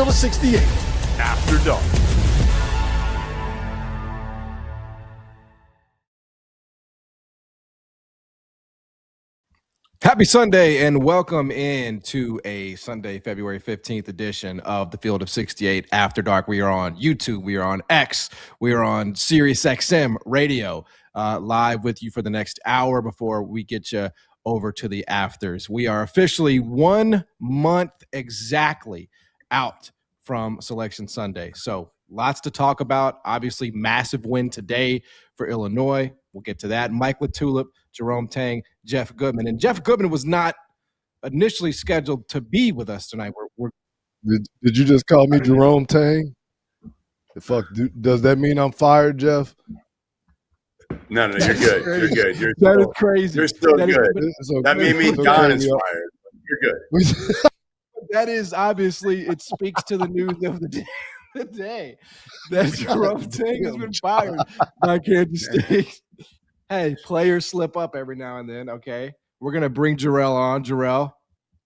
Field of 68 after dark. Happy Sunday and welcome into a Sunday, February 15th edition of the Field of 68 After Dark. We are on YouTube, we are on X, we are on Sirius XM Radio, live with you for the next hour before we get you over to the afters. We are officially 1 month exactly out from Selection Sunday. So lots to talk about. Obviously, massive win today for Illinois. We'll get to that. Mike LaTulip, Jerome Tang, Jeff Goodman. And Jeff Goodman was not initially scheduled to be with us tonight. Did you just call me Jerome Tang? The fuck, does that mean I'm fired, Jeff? No, you're good. You're good. That is crazy. You're still that good. That may mean Don is fired. You're good. That is obviously, it speaks to the news of the day that Jerome Tang has been fired by Kansas State. Hey, players slip up every now and then, okay? We're going to bring Jarrell on. Jarrell,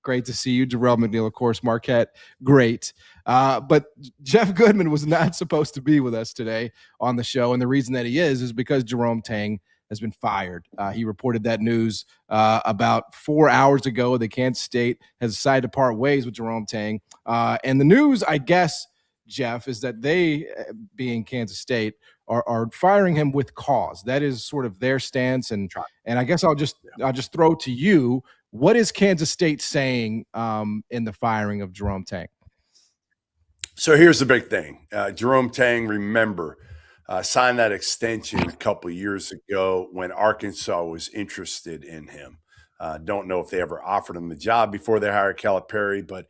great to see you. Jarrell McNeil, of course, Marquette, great. But Jeff Goodman was not supposed to be with us today on the show, and the reason that he is because Jerome Tang has been fired. He reported that news about 4 hours ago that Kansas State has decided to part ways with Jerome Tang. And the news, I guess, Jeff, is that they, being Kansas State, are firing him with cause. That is sort of their stance, and I guess I'll just throw to you. What is Kansas State saying in the firing of Jerome Tang? So here's the big thing. Jerome Tang, remember, signed that extension a couple of years ago when Arkansas was interested in him. Don't know if they ever offered him the job before they hired Calipari, but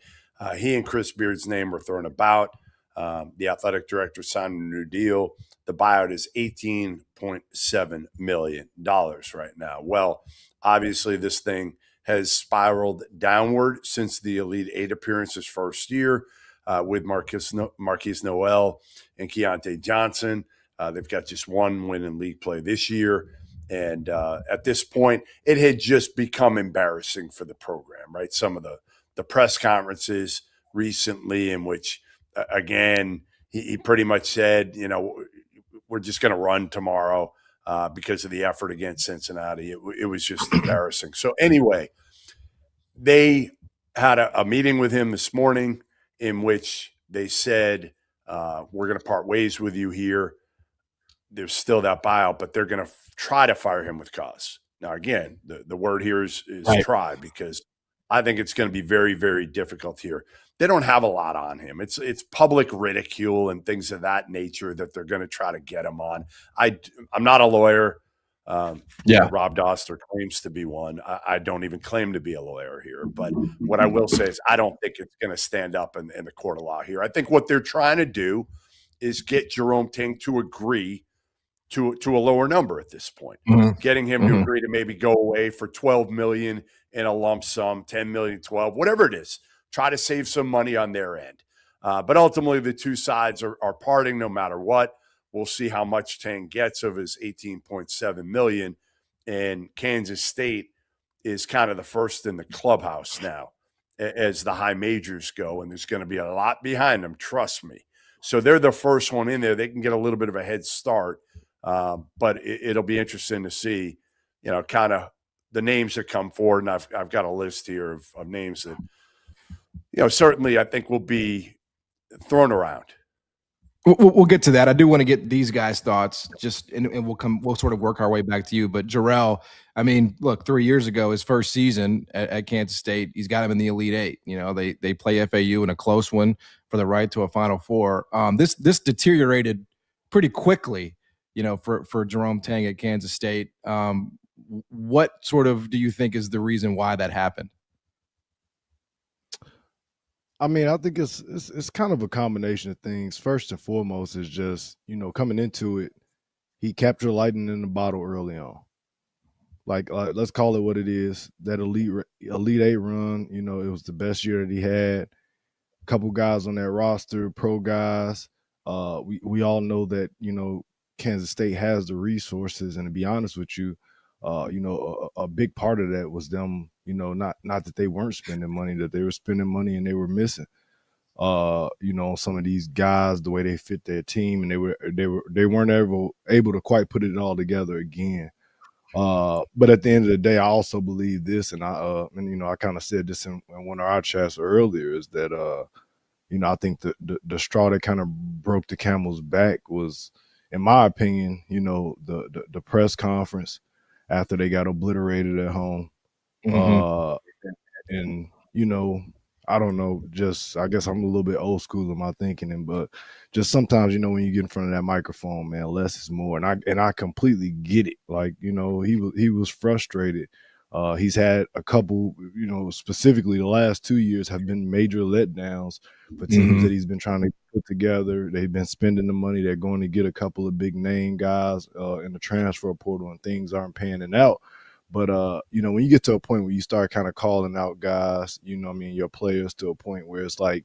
he and Chris Beard's name were thrown about. The athletic director signed a new deal. The buyout is $18.7 million right now. Well, obviously this thing has spiraled downward since the Elite Eight appearance his first year with Marquise Noel and Keontae Johnson. They've got just one win in league play this year. And at this point, it had just become embarrassing for the program, right? Some of the press conferences recently in which, again, he pretty much said, we're just going to run tomorrow because of the effort against Cincinnati. It was just embarrassing. So anyway, they had a meeting with him this morning in which they said, we're going to part ways with you here. There's still that buyout, but they're going to try to fire him with cause. Now, again, the word here is right. Try, because I think it's going to be very, very difficult here. They don't have a lot on him. It's public ridicule and things of that nature that they're going to try to get him on. I'm not a lawyer. Rob Doster claims to be one. I don't even claim to be a lawyer here. But what I will say is I don't think it's going to stand up in the court of law here. I think what they're trying to do is get Jerome Tang to agree to a lower number at this point, getting him to agree to maybe go away for $12 million in a lump sum, $10 million, 12, whatever it is. Try to save some money on their end. But ultimately, the two sides are parting no matter what. We'll see how much Tang gets of his $18.7 million. And Kansas State is kind of the first in the clubhouse now as the high majors go. And there's going to be a lot behind them, trust me. So they're the first one in there. They can get a little bit of a head start. But it'll be interesting to see, kind of the names that come forward. And I've got a list here of names that, certainly I think will be thrown around. We'll get to that. I do want to get these guys' thoughts and we'll sort of work our way back to you. But Jarrell, I mean, look, 3 years ago, his first season at Kansas State, he's got him in the Elite Eight. They play FAU in a close one for the right to a Final Four. This deteriorated pretty quickly, for Jerome Tang at Kansas State. What sort of do you think is the reason why that happened? I mean, I think it's kind of a combination of things. First and foremost is just, coming into it, he captured lightning in the bottle early on. Like, let's call it what it is. That Elite Eight run, it was the best year that he had. A couple guys on that roster, pro guys. We all know that, Kansas State has the resources. And to be honest with you, a big part of that was them, not that they weren't spending money, that they were spending money and they were missing. you know, some of these guys, the way they fit their team, and they weren't ever able to quite put it all together again. But at the end of the day, I also believe this, and and you know, I kind of said this in one of our chats earlier, is that you know, I think the straw that kind of broke the camel's back was, in my opinion, you know, the press conference after they got obliterated at home. And you know, I don't know, just I guess I'm a little bit old school in my thinking, but just sometimes, you know, when you get in front of that microphone, man, less is more. And I completely get it. Like, you know, he was frustrated. He's had a couple, you know, specifically the last 2 years have been major letdowns for teams that he's been trying to put together. They've been spending the money. They're going to get a couple of big name guys in the transfer portal, and things aren't panning out. But, you know, when you get to a point where you start kind of calling out guys, you know what I mean, your players, to a point where it's like,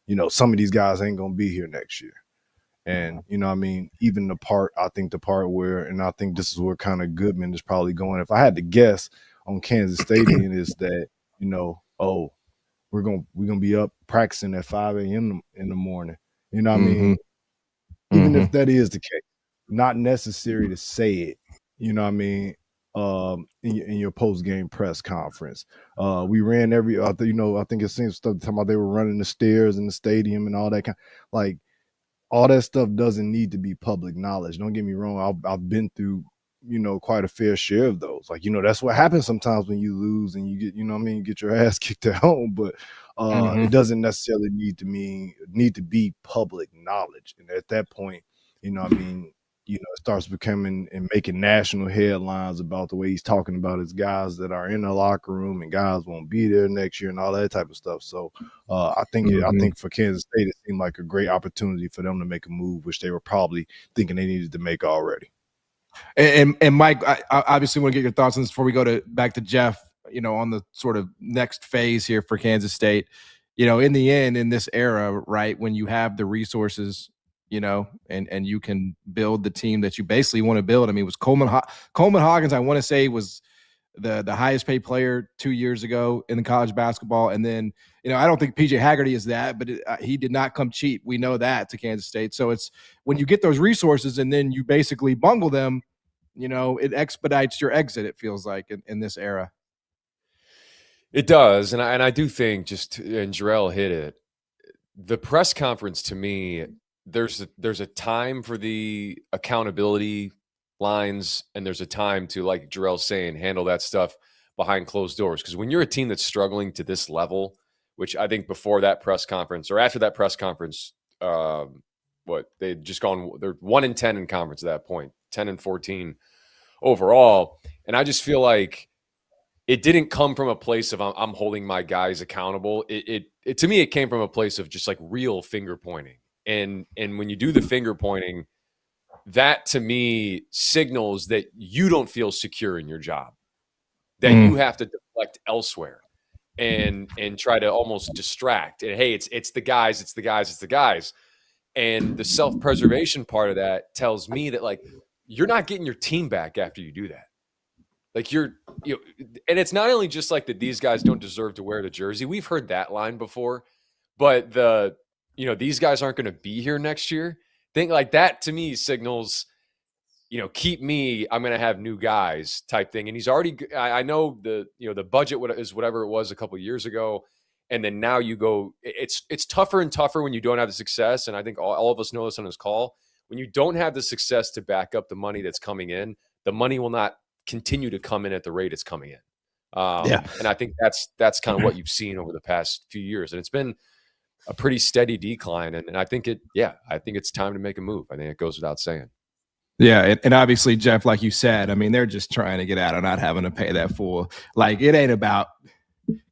you know, some of these guys ain't going to be here next year. And, you know what I mean, even the part where, and I think this is where kind of Goodman is probably going, if I had to guess on Kansas State, is that, you know, oh, we're going to be up practicing at 5 a.m. in the morning. You know what I mean? Even if that is the case, not necessary to say it, you know what I mean? In your post-game press conference, we ran you know, I think it seems stuff talking about they were running the stairs in the stadium and all that kind, like all that stuff doesn't need to be public knowledge. Don't get me wrong, I've been through, you know, quite a fair share of those. Like, you know, that's what happens sometimes when you lose and you get, you know what I mean, you get your ass kicked at home, but it doesn't necessarily need to be public knowledge. And at that point, you know what I mean, you know, it starts becoming and making national headlines about the way he's talking about his guys that are in the locker room and guys won't be there next year and all that type of stuff. So I think for Kansas State, it seemed like a great opportunity for them to make a move, which they were probably thinking they needed to make already. And Mike, I obviously want to get your thoughts on this before we go back to Jeff, you know, on the sort of next phase here for Kansas State. You know, in the end, in this era, right, when you have the resources, you know, and you can build the team that you basically want to build. I mean, it was Coleman Hawkins, I want to say, was the highest paid player 2 years ago in the college basketball. And then, you know, I don't think PJ Haggerty is that, but he did not come cheap. We know that, to Kansas State. So it's when you get those resources and then you basically bungle them, you know, it expedites your exit, it feels like, in this era. It does. And I do think, and Jarrell hit it, the press conference, to me, there's a time for the accountability lines, and there's a time to, like Jarrell's saying, handle that stuff behind closed doors. Because when you're a team that's struggling to this level, which I think before that press conference or after that press conference, they'd just gone, they're 1-10 in conference at that point, 10-14 overall. And I just feel like it didn't come from a place of I'm holding my guys accountable. It to me, it came from a place of just like real finger pointing. And when you do the finger pointing, that to me signals that you don't feel secure in your job, that you have to deflect elsewhere and try to almost distract. And hey, it's the guys. And the self-preservation part of that tells me that, like, you're not getting your team back after you do that. Like, and it's not only just like that these guys don't deserve to wear the jersey. We've heard that line before, but these guys aren't going to be here next year. Think like that to me signals, you know, keep me, I'm going to have new guys type thing. And he's already, I know the budget is whatever it was a couple of years ago. And then now you go, it's tougher and tougher when you don't have the success. And I think all of us know this on this call. When you don't have the success to back up the money that's coming in, the money will not continue to come in at the rate it's coming in. And I think that's kind of what you've seen over the past few years. And it's been a pretty steady decline. And I think it's time to make a move. I think it goes without saying. Yeah. And obviously, Jeff, like you said, I mean, they're just trying to get out of not having to pay that full. Like, it ain't about,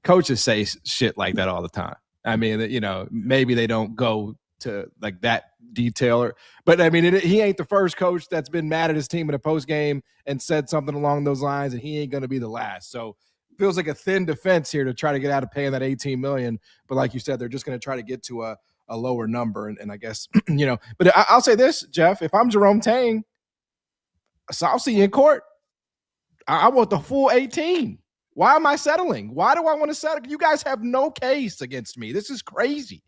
coaches say shit like that all the time. I mean, you know, maybe they don't go to like that detail, but I mean, he ain't the first coach that's been mad at his team in a post game and said something along those lines, and he ain't going to be the last. So it feels like a thin defense here to try to get out of paying that $18 million. But like you said, they're just going to try to get to a lower number. And I guess, you know, but I'll say this, Jeff, if I'm Jerome Tang, so I'll see you in court. I want the full 18. Why am I settling? Why do I want to settle? You guys have no case against me. This is crazy.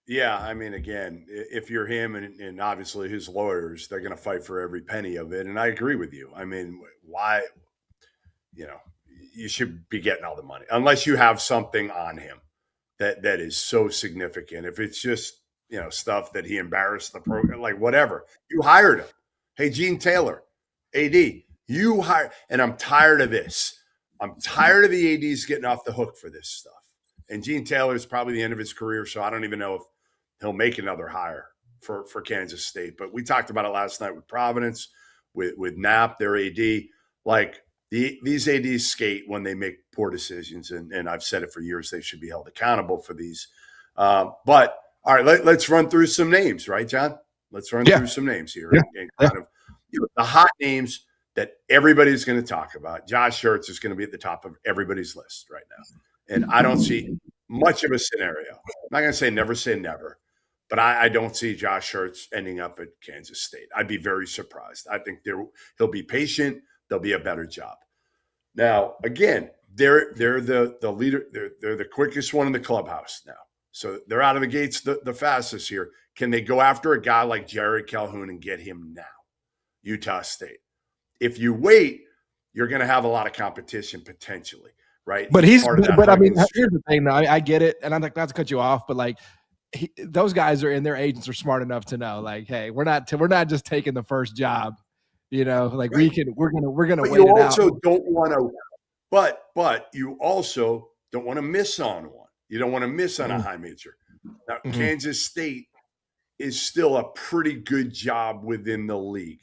Yeah, I mean, again, if you're him and obviously his lawyers, they're going to fight for every penny of it. And I agree with you. I mean, why, you know, you should be getting all the money unless you have something on him that is so significant. If it's just, stuff that he embarrassed the program, like whatever, you hired him. Hey, Gene Taylor, AD, you hired, and I'm tired of this. I'm tired of the ADs getting off the hook for this stuff. And Gene Taylor is probably the end of his career, so I don't even know if he'll make another hire for Kansas State. But we talked about it last night with Providence, with Knapp, their AD. Like these ADs skate when they make poor decisions, and I've said it for years. They should be held accountable for these. But all right, let's run through some names, right, John? Let's run through some names here and kind of the hot names that everybody's going to talk about. Josh Hurts is going to be at the top of everybody's list right now. And I don't see much of a scenario. I'm not going to say never, but I don't see Josh Hurts ending up at Kansas State. I'd be very surprised. I think he'll be patient. There'll be a better job. Now, again, they're the leader. They're the quickest one in the clubhouse now. So they're out of the gates the fastest here. Can they go after a guy like Jared Calhoun and get him now? Utah State. If you wait, you're going to have a lot of competition potentially, right? But I mean, here's the thing. Though I get it, and I'm like, not to cut you off, but like those guys and their agents are smart enough to know, like, hey, we're not just taking the first job, like right. we're gonna wait it out. You also don't want to, but you also don't want to miss on one. You don't want to miss on a high major. Now, Kansas State is still a pretty good job within the league.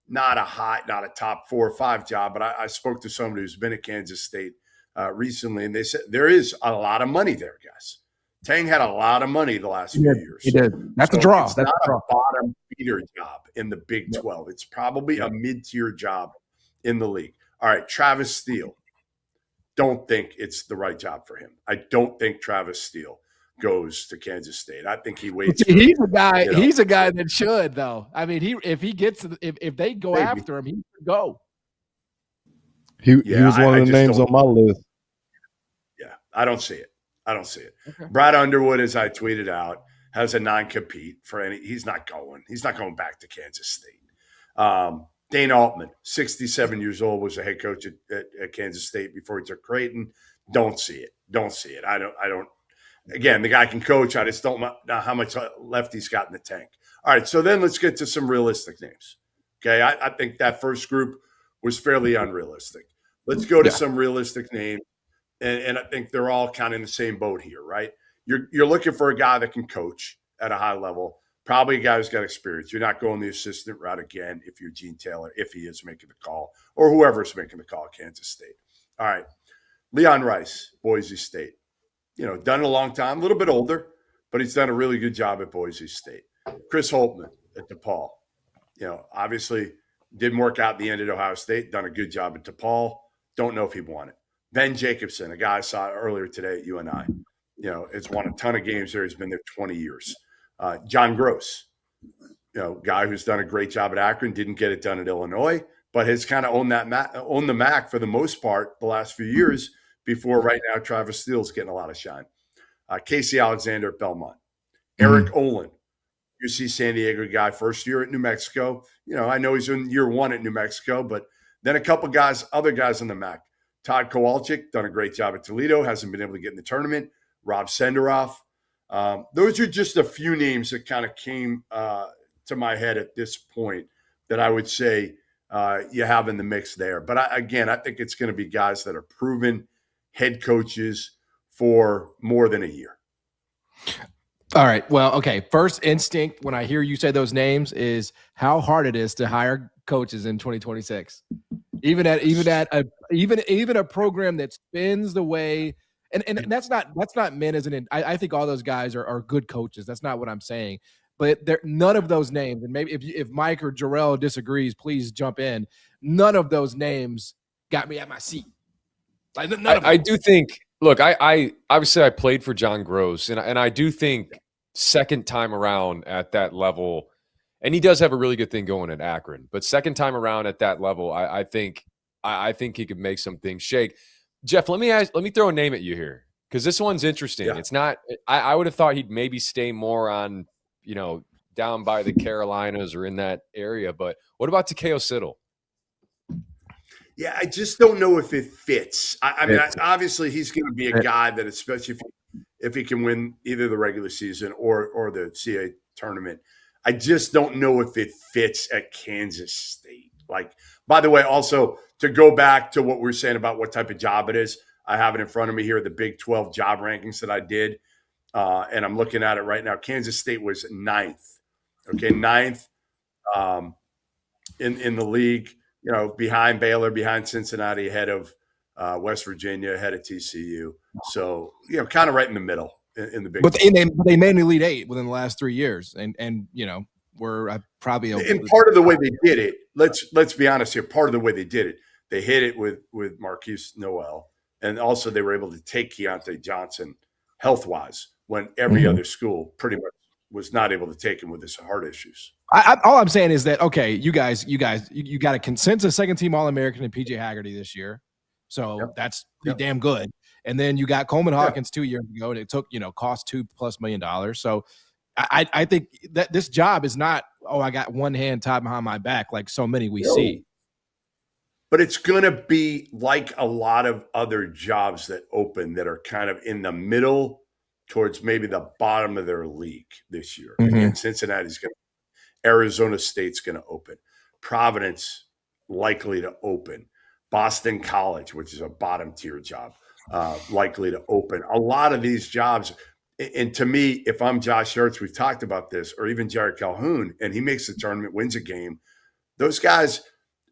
Not a top 4 or 5 job, but I spoke to somebody who's been at Kansas State recently, and they said there is a lot of money there, guys. Tang had a lot of money the last few years. He did. That's a draw. It's not a bottom feeder job in the Big 12. It's probably a mid-tier job in the league. All right, Travis Steele. Don't think it's the right job for him. I don't think Travis Steele goes to Kansas State. I think he waits. He's a guy. He's a guy that should, though. I mean, if he gets, if they go after him, he should go. He was one of the names on my list. Yeah, I don't see it. Okay. Brad Underwood, as I tweeted out, has a non-compete for any. He's not going. He's not going back to Kansas State. Dane Altman, 67 years old, was a head coach at Kansas State before he took Creighton. Don't see it. I don't. Again, the guy can coach. I just don't know how much left he's got in the tank. All right, so then let's get to some realistic names. Okay, I think that first group was fairly unrealistic. Let's go to some realistic names, and I think they're all kind of in the same boat here, right? You're looking for a guy that can coach at a high level, probably a guy who's got experience. You're not going the assistant route again if you're Gene Taylor, if he is making the call, or whoever's making the call at Kansas State. All right, Leon Rice, Boise State. Done it a long time, a little bit older, but he's done a really good job at Boise State. Chris Holtman at DePaul. Obviously didn't work out at the end at Ohio State, done a good job at DePaul. Don't know if he won it. Ben Jacobson, a guy I saw earlier today at UNI, has won a ton of games there. He's been there 20 years. John Gross, guy who's done a great job at Akron, didn't get it done at Illinois, but has kind of owned the MAC for the most part the last few years. Before right now, Travis Steele's getting a lot of shine. Casey Alexander at Belmont. Eric Olin, UC San Diego guy, first year at New Mexico. I know he's in year 1 at New Mexico, but then a couple other guys in the MAC. Todd Kowalczyk, done a great job at Toledo, hasn't been able to get in the tournament. Rob Senderoff. Those are just a few names that kind of came to my head at this point that I would say you have in the mix there. But I think it's going to be guys that are proven head coaches for more than a year. All right. Well, okay. First instinct when I hear you say those names is how hard it is to hire coaches in 2026. Even a program that spins the way, and that's not meant as I think all those guys are good coaches. That's not what I'm saying. But none of those names, and maybe if Mike or Jarrell disagrees, please jump in. None of those names got me at my seat. I do think. Look, I obviously I played for John Gross, and I do think second time around at that level, and he does have a really good thing going at Akron. But second time around at that level, I think he could make some things shake. Jeff, let me throw a name at you here. Because this one's interesting. Yeah. It's not. I would have thought he'd maybe stay more on, down by the Carolinas or in that area. But what about Takeo Siddle? Yeah, I just don't know if it fits. I mean, obviously he's going to be a guy that, especially if he can win either the regular season or the CAA tournament, I just don't know if it fits at Kansas State. Like, by the way, also to go back to what we were saying about what type of job it is, I have it in front of me here, the Big 12 job rankings that I did, and I'm looking at it right now. Kansas State was 9th, in the league. Behind Baylor, behind Cincinnati, ahead of West Virginia, ahead of TCU. So, kind of right in the middle in the Big. But they made an Elite Eight within the last 3 years, and we're probably. And part of the way they did it, let's be honest here. Part of the way they did it, they hit it with Marquise Noel, and also they were able to take Keontae Johnson health-wise when every other school pretty much was not able to take him with his heart issues. All I'm saying is that, okay, you guys, you got a consensus second-team All-American in PJ Haggerty this year, so that's pretty damn good. And then you got Coleman Hawkins 2 years ago, and it took cost $2+ million. So I think that this job is not, I got one hand tied behind my back like so many we see. But it's going to be like a lot of other jobs that open that are kind of in the middle towards maybe the bottom of their league this year. Again, Cincinnati's going to, Arizona State's going to open. Providence likely to open. Boston College, which is a bottom tier job, likely to open. A lot of these jobs, and to me, if I'm Josh Hurts, we've talked about this, or even Jared Calhoun, and he makes the tournament, wins a game, those guys,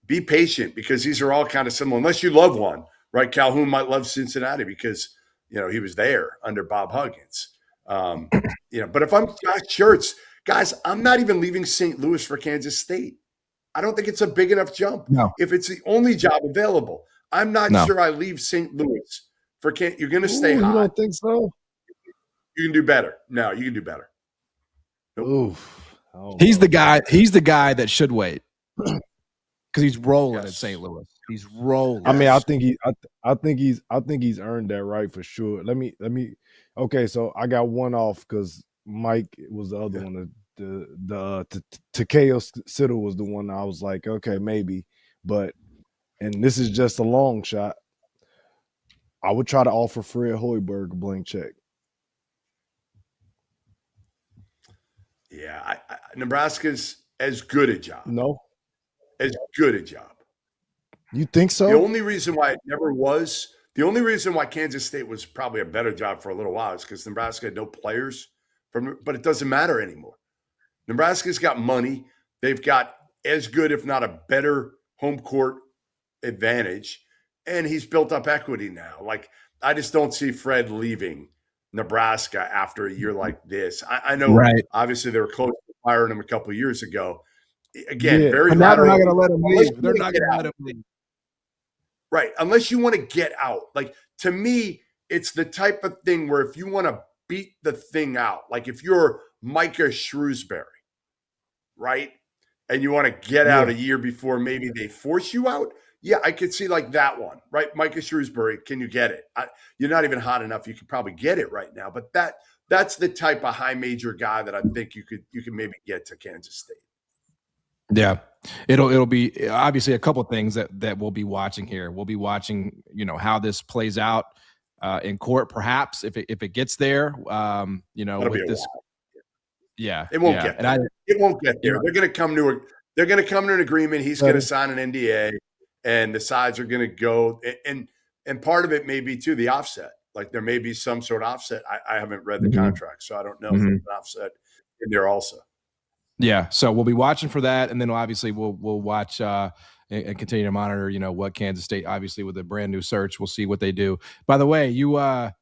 be patient because these are all kind of similar, unless you love one, right? Calhoun might love Cincinnati because he was there under Bob Huggins. But if I'm Josh Hurts, guys, I'm not even leaving St. Louis for Kansas State. I don't think it's a big enough jump. No. If it's the only job available, I'm not sure I leave St. Louis for Kansas. You're going to stay hot. You don't think so? You can do better. No, you can do better. Nope. Oof. He's the guy. He's the guy that should wait because he's rolling at St. Louis. He's rolling. I mean, I think he's earned that right for sure. Let me. Okay, so I got one off because Mike was the other one. The Takeo Siddle was the one I was like, okay, maybe, and this is just a long shot. I would try to offer Fred Hoiberg a blank check. Yeah, Nebraska's as good a job. No, as good a job. You think so? The only reason why it never was, the only reason why Kansas State was probably a better job for a little while is because Nebraska had no players but it doesn't matter anymore. Nebraska's got money. They've got as good, if not a better, home court advantage, and he's built up equity now. Like, I just don't see Fred leaving Nebraska after a year like this. I know, obviously, they were close to firing him a couple of years ago. Again, very but now they're not going to let him leave. They're not going to let him leave. Right, unless you want to get out. Like, to me, it's the type of thing where if you want to beat the thing out, like if you're Micah Shrewsbury, right, and you want to get out a year before maybe they force you out, I could see like that one, right? Micah Shrewsbury, can you get it? You're not even hot enough. You could probably get it right now, but that's the type of high major guy that I think you could maybe get to Kansas State. Yeah, it'll be obviously a couple of things that we'll be watching here. We'll be watching, how this plays out in court, perhaps if it gets there. That'll with this, it won't get there. It won't get there. They're going to come to an agreement. He's going to sign an NDA, and the sides are going to go. And part of it may be too the offset. Like there may be some sort of offset. I haven't read the contract, so I don't know if there's an offset in there also. Yeah, so we'll be watching for that, and then obviously we'll watch and continue to monitor, what Kansas State, obviously with a brand new search, we'll see what they do. By the way, you have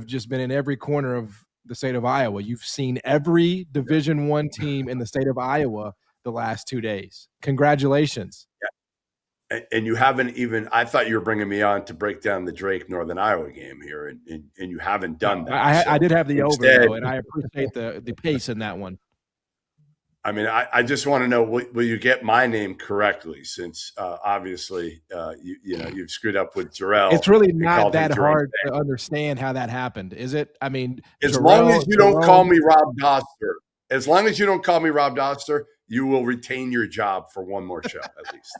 just been in every corner of the state of Iowa. You've seen every Division I team in the state of Iowa the last 2 days. Congratulations. Yeah. And you haven't even – I thought you were bringing me on to break down the Drake Northern Iowa game here, and you haven't done that. I did have the over, though, and I appreciate the pace in that one. I mean, I just want to know, will you get my name correctly? Since obviously, you've screwed up with Jarrell. It's really and not called him that Jerome hard Tang. to understand how that happened, is it? I mean, As long as you don't call me Rob Doster, you will retain your job for one more show at least.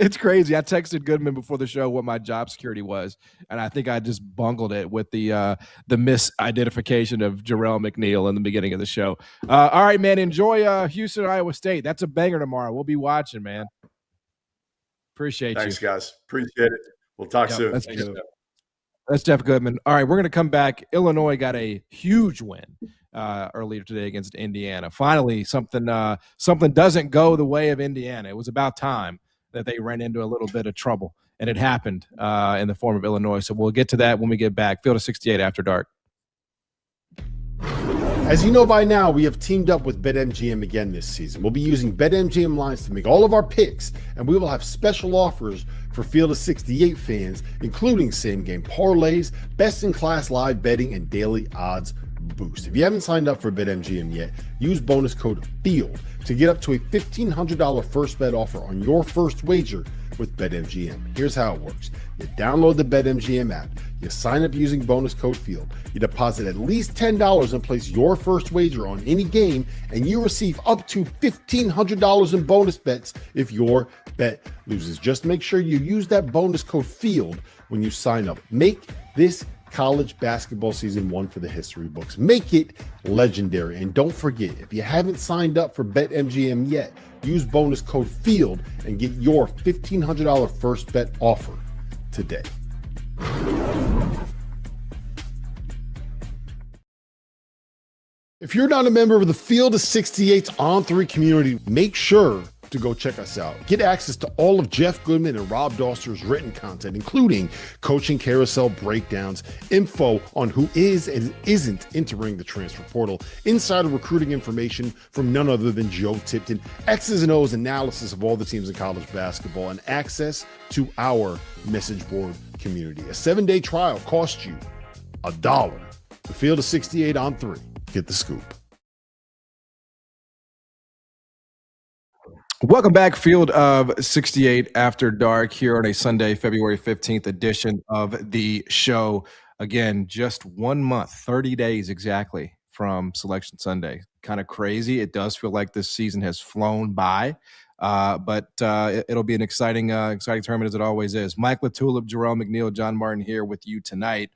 It's crazy. I texted Goodman before the show what my job security was, and I think I just bungled it with the misidentification of Jerome McNeil in the beginning of the show. All right, man. Enjoy Houston, Iowa State. That's a banger tomorrow. We'll be watching, man. Appreciate you. Thanks, guys. Appreciate it. We'll talk soon. That's Jeff Goodman. All right, we're going to come back. Illinois got a huge win earlier today against Indiana. Finally, something doesn't go the way of Indiana. It was about time that they ran into a little bit of trouble, and it happened in the form of Illinois. So we'll get to that when we get back. Field of 68 after dark. As you know by now, we have teamed up with BetMGM again this season. We'll be using BetMGM lines to make all of our picks, and we will have special offers for Field of 68 fans, including same-game parlays, best-in-class live betting, and daily odds boost. If you haven't signed up for BetMGM yet, use bonus code FIELD to get up to a $1,500 first bet offer on your first wager with BetMGM. Here's how it works. You download the BetMGM app, you sign up using bonus code FIELD, you deposit at least $10 and place your first wager on any game, and you receive up to $1,500 in bonus bets if your bet loses. Just make sure you use that bonus code FIELD when you sign up. Make this college basketball season one for the history books. Make it legendary. And don't forget, if you haven't signed up for BetMGM yet, use bonus code FIELD and get your $1,500 first bet offer today. If you're not a member of the Field of 68's On3 community, make sure to go check us out. Get access to all of Jeff Goodman and Rob Doster's written content, including coaching carousel breakdowns, info on who is and isn't entering the transfer portal, insider recruiting information from none other than Joe Tipton, X's and O's analysis of all the teams in college basketball, and access to our message board community. A 7-day trial costs you $1. The Field of 68 on 3. Get the scoop. Welcome back, Field of 68 After Dark, here on a Sunday, February 15th edition of the show. Again, just 1 month, 30 days exactly from Selection Sunday. Kind of crazy. It does feel like this season has flown by, but it'll be an exciting tournament as it always is. Mike LaTulip, Jerome McNeil, John Martin here with you tonight.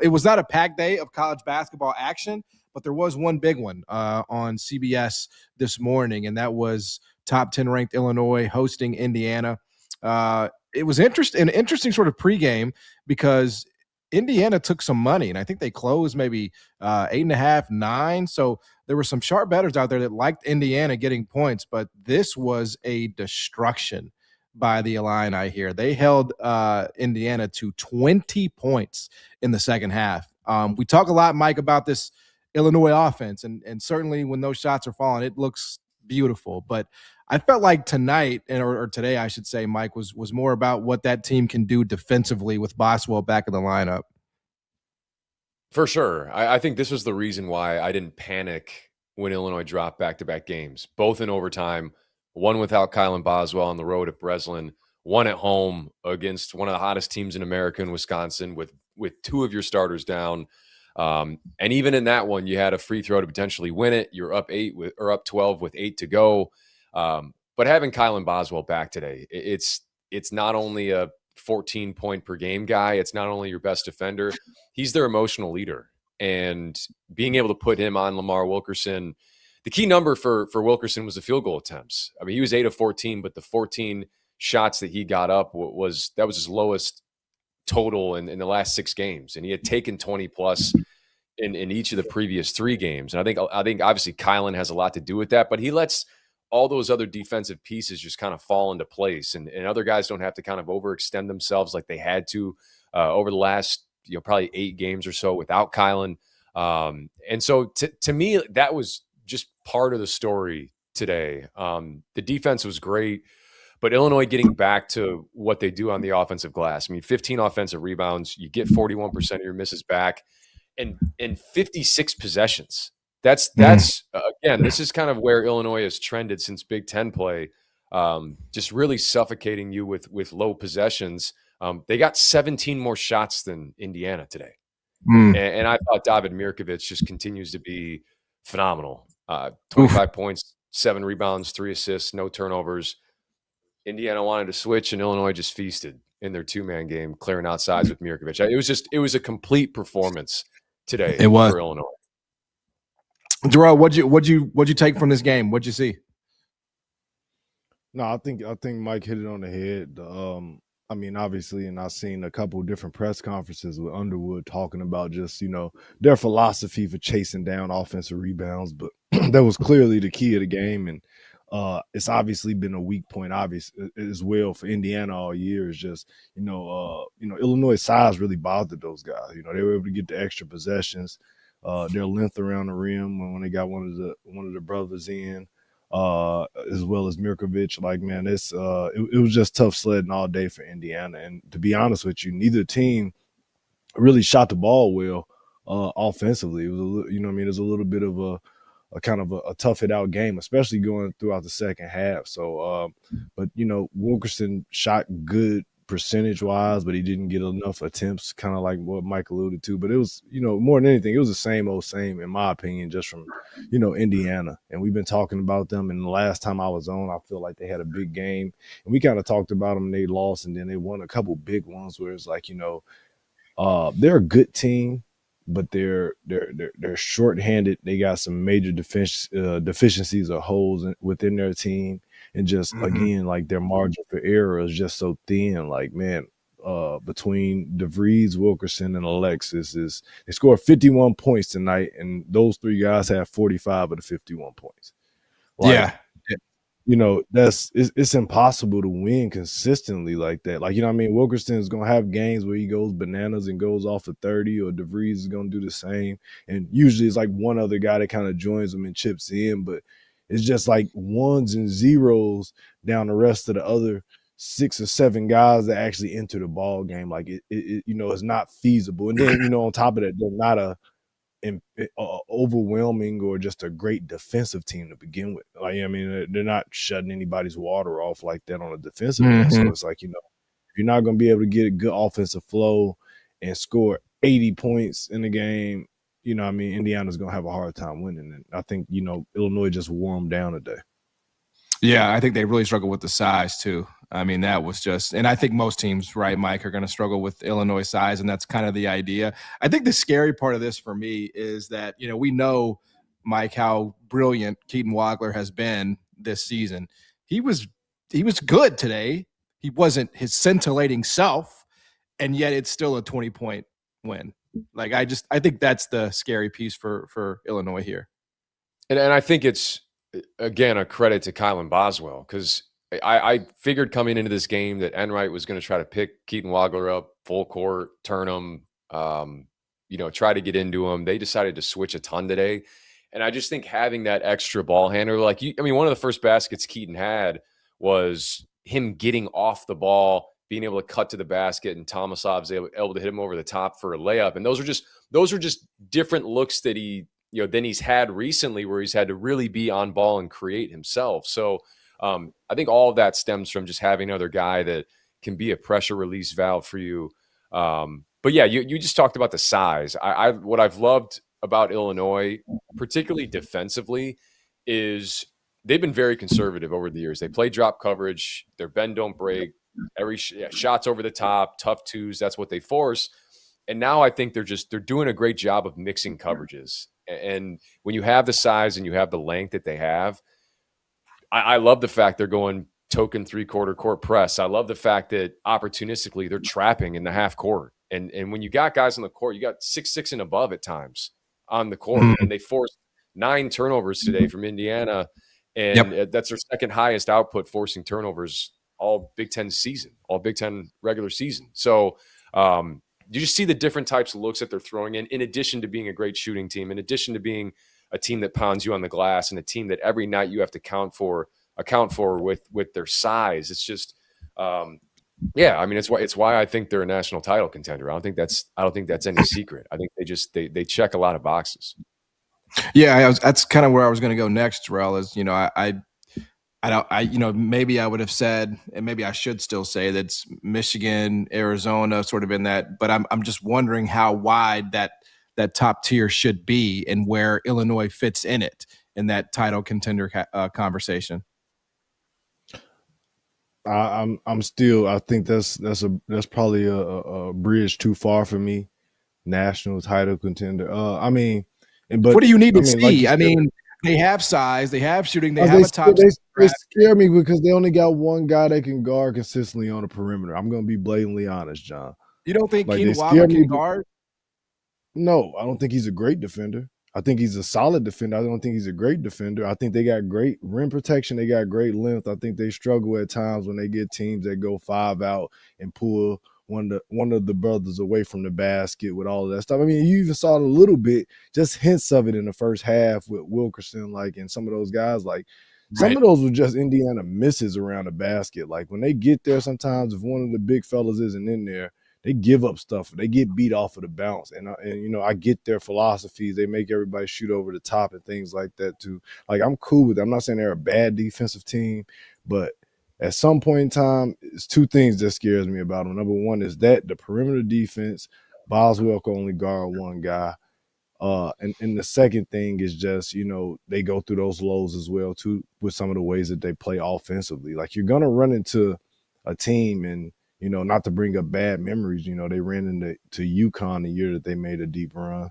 It was not a packed day of college basketball action, but there was one big one on CBS this morning, and that was top 10 ranked Illinois hosting Indiana. It was an interesting sort of pregame because Indiana took some money, and I think they closed maybe 8.5, 9. So there were some sharp bettors out there that liked Indiana getting points, but this was a destruction by the Illini here. They held Indiana to 20 points in the second half. We talk a lot, Mike, about this Illinois offense, and certainly when those shots are falling, it looks beautiful. But I felt like tonight, or today, I should say, Mike, was more about what that team can do defensively with Boswell back in the lineup. For sure. I think this was the reason why I didn't panic when Illinois dropped back-to-back games, both in overtime, one without Kylan Boswell on the road at Breslin, one at home against one of the hottest teams in America in Wisconsin with two of your starters down. And even in that one, you had a free throw to potentially win it. You're up 12 with 8 to go. But having Kylan Boswell back today, it's not only a 14-point per game guy. It's not only your best defender. He's their emotional leader. And being able to put him on Lamar Wilkerson, the key number for Wilkerson was the field goal attempts. I mean, he was 8 of 14, but the 14 shots that he got up was his lowest total in the last 6 games. And he had taken 20 plus in each of the previous 3 games. And I think obviously Kylan has a lot to do with that, but he lets all those other defensive pieces just kind of fall into place. And other guys don't have to kind of overextend themselves like they had to over the last, probably 8 games or so without Kylan. And so to me, that was just part of the story today. The defense was great, but Illinois getting back to what they do on the offensive glass. I mean, 15 offensive rebounds, you get 41% of your misses back, and 56 possessions. That's again, this is kind of where Illinois has trended since Big Ten play, just really suffocating you with low possessions. They got 17 more shots than Indiana today. And I thought David Mirkovic just continues to be phenomenal. 25 points, 7 rebounds, 3 assists, no turnovers. Indiana wanted to switch, and Illinois just feasted in their 2-man game, clearing out sides with Mirkovic. It was a complete performance today for Illinois. Jerome, what'd you take from this game? What'd you see? No, I think Mike hit it on the head. I mean, obviously, and I've seen a couple of different press conferences with Underwood talking about just, their philosophy for chasing down offensive rebounds, but that was clearly the key of the game. And it's obviously been a weak point, obviously, as well for Indiana all year. Is just, Illinois' size really bothered those guys. They were able to get the extra possessions, their length around the rim when they got one of the brothers in. As well as Mirkovic. Like, man, it was just tough sledding all day for Indiana. And to be honest with you, neither team really shot the ball well offensively. It was it was a little bit of a kind of a tough hit out game, especially going throughout the second half. So, but Wilkerson shot good percentage wise, but he didn't get enough attempts, kind of like what Mike alluded to. But it was, more than anything, it was the same old same, in my opinion, just from, Indiana. And we've been talking about them. And the last time I was on, I feel like they had a big game. And we kind of talked about them. They lost, and then they won a couple big ones where it's like, they're a good team, but they're shorthanded. They got some major deficiencies or holes within their team. And just, again, like their margin for error is just so thin. Like, man, between DeVries, Wilkerson, and Alexis, they scored 51 points tonight, and those 3 guys have 45 of the 51 points. Like, it's impossible to win consistently like that. Like, Wilkerson is going to have games where he goes bananas and goes off for 30, or DeVries is going to do the same. And usually it's like one other guy that kind of joins them and chips in, but it's just like ones and zeros down the rest of the other 6 or 7 guys that actually enter the ball game. Like it's not feasible. And then, on top of that, they're not a overwhelming or just a great defensive team to begin with. Like, they're not shutting anybody's water off like that on a defensive end. So it's like, if you're not going to be able to get a good offensive flow and score 80 points in the game, Indiana's going to have a hard time winning. And I think, Illinois just wore them down today. Yeah, I think they really struggle with the size too. That was just – and I think most teams, right, Mike, are going to struggle with Illinois size, and that's kind of the idea. I think the scary part of this for me is that, we know, Mike, how brilliant Keaton Wagler has been this season. He was good today. He wasn't his scintillating self, and yet it's still a 20-point win. Like, I think that's the scary piece for Illinois here. And I think it's, again, a credit to Kylan Boswell, because I figured coming into this game that Enright was going to try to pick Keaton Wagler up full court, turn him, try to get into him. They decided to switch a ton today. And I just think having that extra ball handler, one of the first baskets Keaton had was him getting off the ball, being able to cut to the basket, and Tomasov's able to hit him over the top for a layup. And those are just different looks that he, than he's had recently, where he's had to really be on ball and create himself. So I think all of that stems from just having another guy that can be a pressure release valve for you. But yeah, you just talked about the size. What I've loved about Illinois, particularly defensively, is they've been very conservative over the years. They play drop coverage. Their bend don't break. Every shots over the top, tough twos. That's what they force. And now I think they're doing a great job of mixing coverages. And when you have the size and you have the length that they have, I love the fact they're going token 3/4 court press. I love the fact that opportunistically they're trapping in the half court. And when you got guys on the court, you got 6'6" and above at times on the court. And they forced 9 turnovers today from Indiana. And that's their second highest output, forcing turnovers all Big Ten season, all Big Ten regular season. So you just see the different types of looks that they're throwing in addition to being a great shooting team, in addition to being a team that pounds you on the glass, and a team that every night you have to account for with their size. It's just, it's why I think they're a national title contender. I don't think that's any secret. I think they check a lot of boxes. Yeah, that's kind of where I was going to go next, Terrell. Is maybe I would have said, and maybe I should still say, that's Michigan, Arizona, sort of in that. But I'm just wondering how wide that top tier should be, and where Illinois fits in it in that title contender conversation. I'm still. I think that's probably a bridge too far for me. National title contender. But what do you need to see? They have size, they have shooting, they have a top. They scare me because they only got one guy that can guard consistently on the perimeter. I'm going to be blatantly honest, John. You don't think Keenan Wobber can guard? No, I don't think he's a great defender. I think he's a solid defender. I don't think he's a great defender. I think they got great rim protection. They got great length. I think they struggle at times when they get teams that go 5 out and pull one of the brothers away from the basket with all of that stuff. I mean, you even saw it a little bit, just hints of it in the first half with Wilkerson, and some of those guys, some of those were just Indiana misses around the basket. Like when they get there, sometimes if one of the big fellas isn't in there, they give up stuff. They get beat off of the bounce. And I get their philosophies. They make everybody shoot over the top and things like that too. Like, I'm cool with it. I'm not saying they're a bad defensive team, but at some point in time, it's two things that scares me about them. Number one is that the perimeter defense, Boswell can only guard one guy. And the second thing is just, they go through those lows as well too with some of the ways that they play offensively. Like, you're going to run into a team and, not to bring up bad memories, they ran into UConn the year that they made a deep run.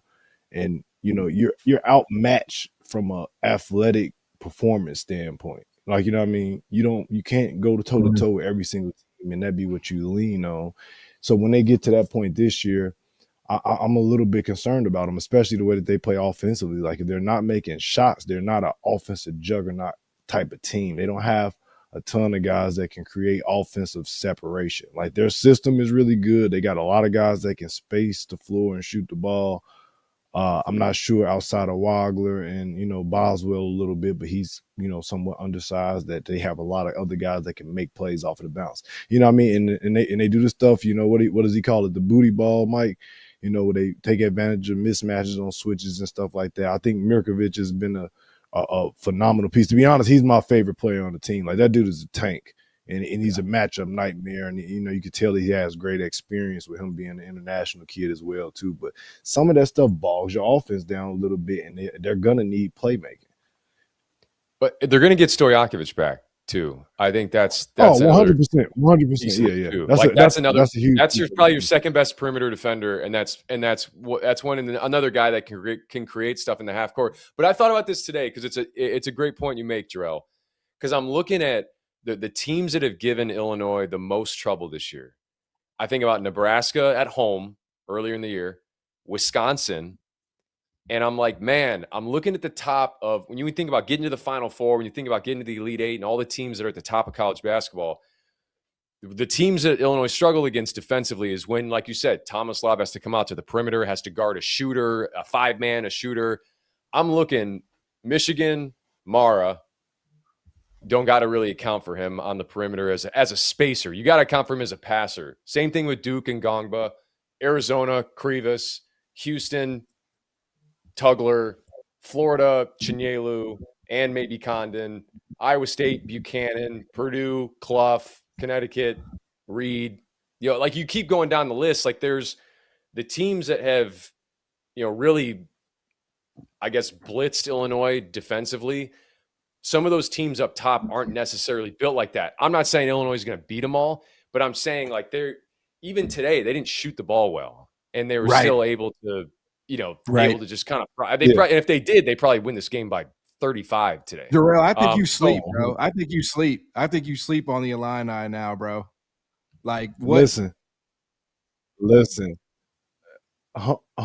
And, you're outmatched from a athletic performance standpoint. Like, you know what I mean? You can't go toe to toe with every single team, and that'd be what you lean on. So when they get to that point this year, I'm a little bit concerned about them, especially the way that they play offensively. Like, if they're not making shots, they're not an offensive juggernaut type of team. They don't have a ton of guys that can create offensive separation. Like, their system is really good. They got a lot of guys that can space the floor and shoot the ball. I'm not sure outside of Wagler and, Boswell a little bit, but he's, somewhat undersized, that they have a lot of other guys that can make plays off of the bounce. You know what I mean? And they do this stuff, what does he call it? The booty ball, Mike, where they take advantage of mismatches on switches and stuff like that. I think Mirkovic has been a phenomenal piece. To be honest, he's my favorite player on the team. Like, that dude is a tank. And he's a matchup nightmare. And, you can tell he has great experience with him being an international kid as well, too. But some of that stuff bogs your offense down a little bit, and they're going to need playmaking. But they're going to get Stojakovic back, too. I think that's 100%. 100%. Yeah. That's probably your second best perimeter defender. And that's one. And another guy that can create stuff in the half court. But I thought about this today because it's a great point you make, Jarrell, because I'm looking at the teams that have given Illinois the most trouble this year. I think about Nebraska at home earlier in the year, Wisconsin, and I'm like, man, I'm looking at the top of, when you think about getting to the Final Four, when you think about getting to the Elite Eight and all the teams that are at the top of college basketball, the teams that Illinois struggle against defensively is when, like you said, Thomas Lobb has to come out to the perimeter, has to guard a shooter, a 5-man, a shooter. I'm looking Michigan, Mara, don't got to really account for him on the perimeter as a spacer. You got to account for him as a passer. Same thing with Duke and Gongba, Arizona, Krivas, Houston, Tugler, Florida, Chinyelu, and maybe Condon, Iowa State, Buchanan, Purdue, Clough, Connecticut, Reed. Like, you keep going down the list. Like, there's the teams that have, really, I guess, blitzed Illinois defensively. Some of those teams up top aren't necessarily built like that. I'm not saying Illinois is going to beat them all, but I'm saying, like, even today, they didn't shoot the ball well, and they were still able to, able to just kind of. And if they did, they probably win this game by 35 today. Darrell, I think you sleep, bro. I think you sleep. I think you sleep on the Illini now, bro. Like, what? Listen.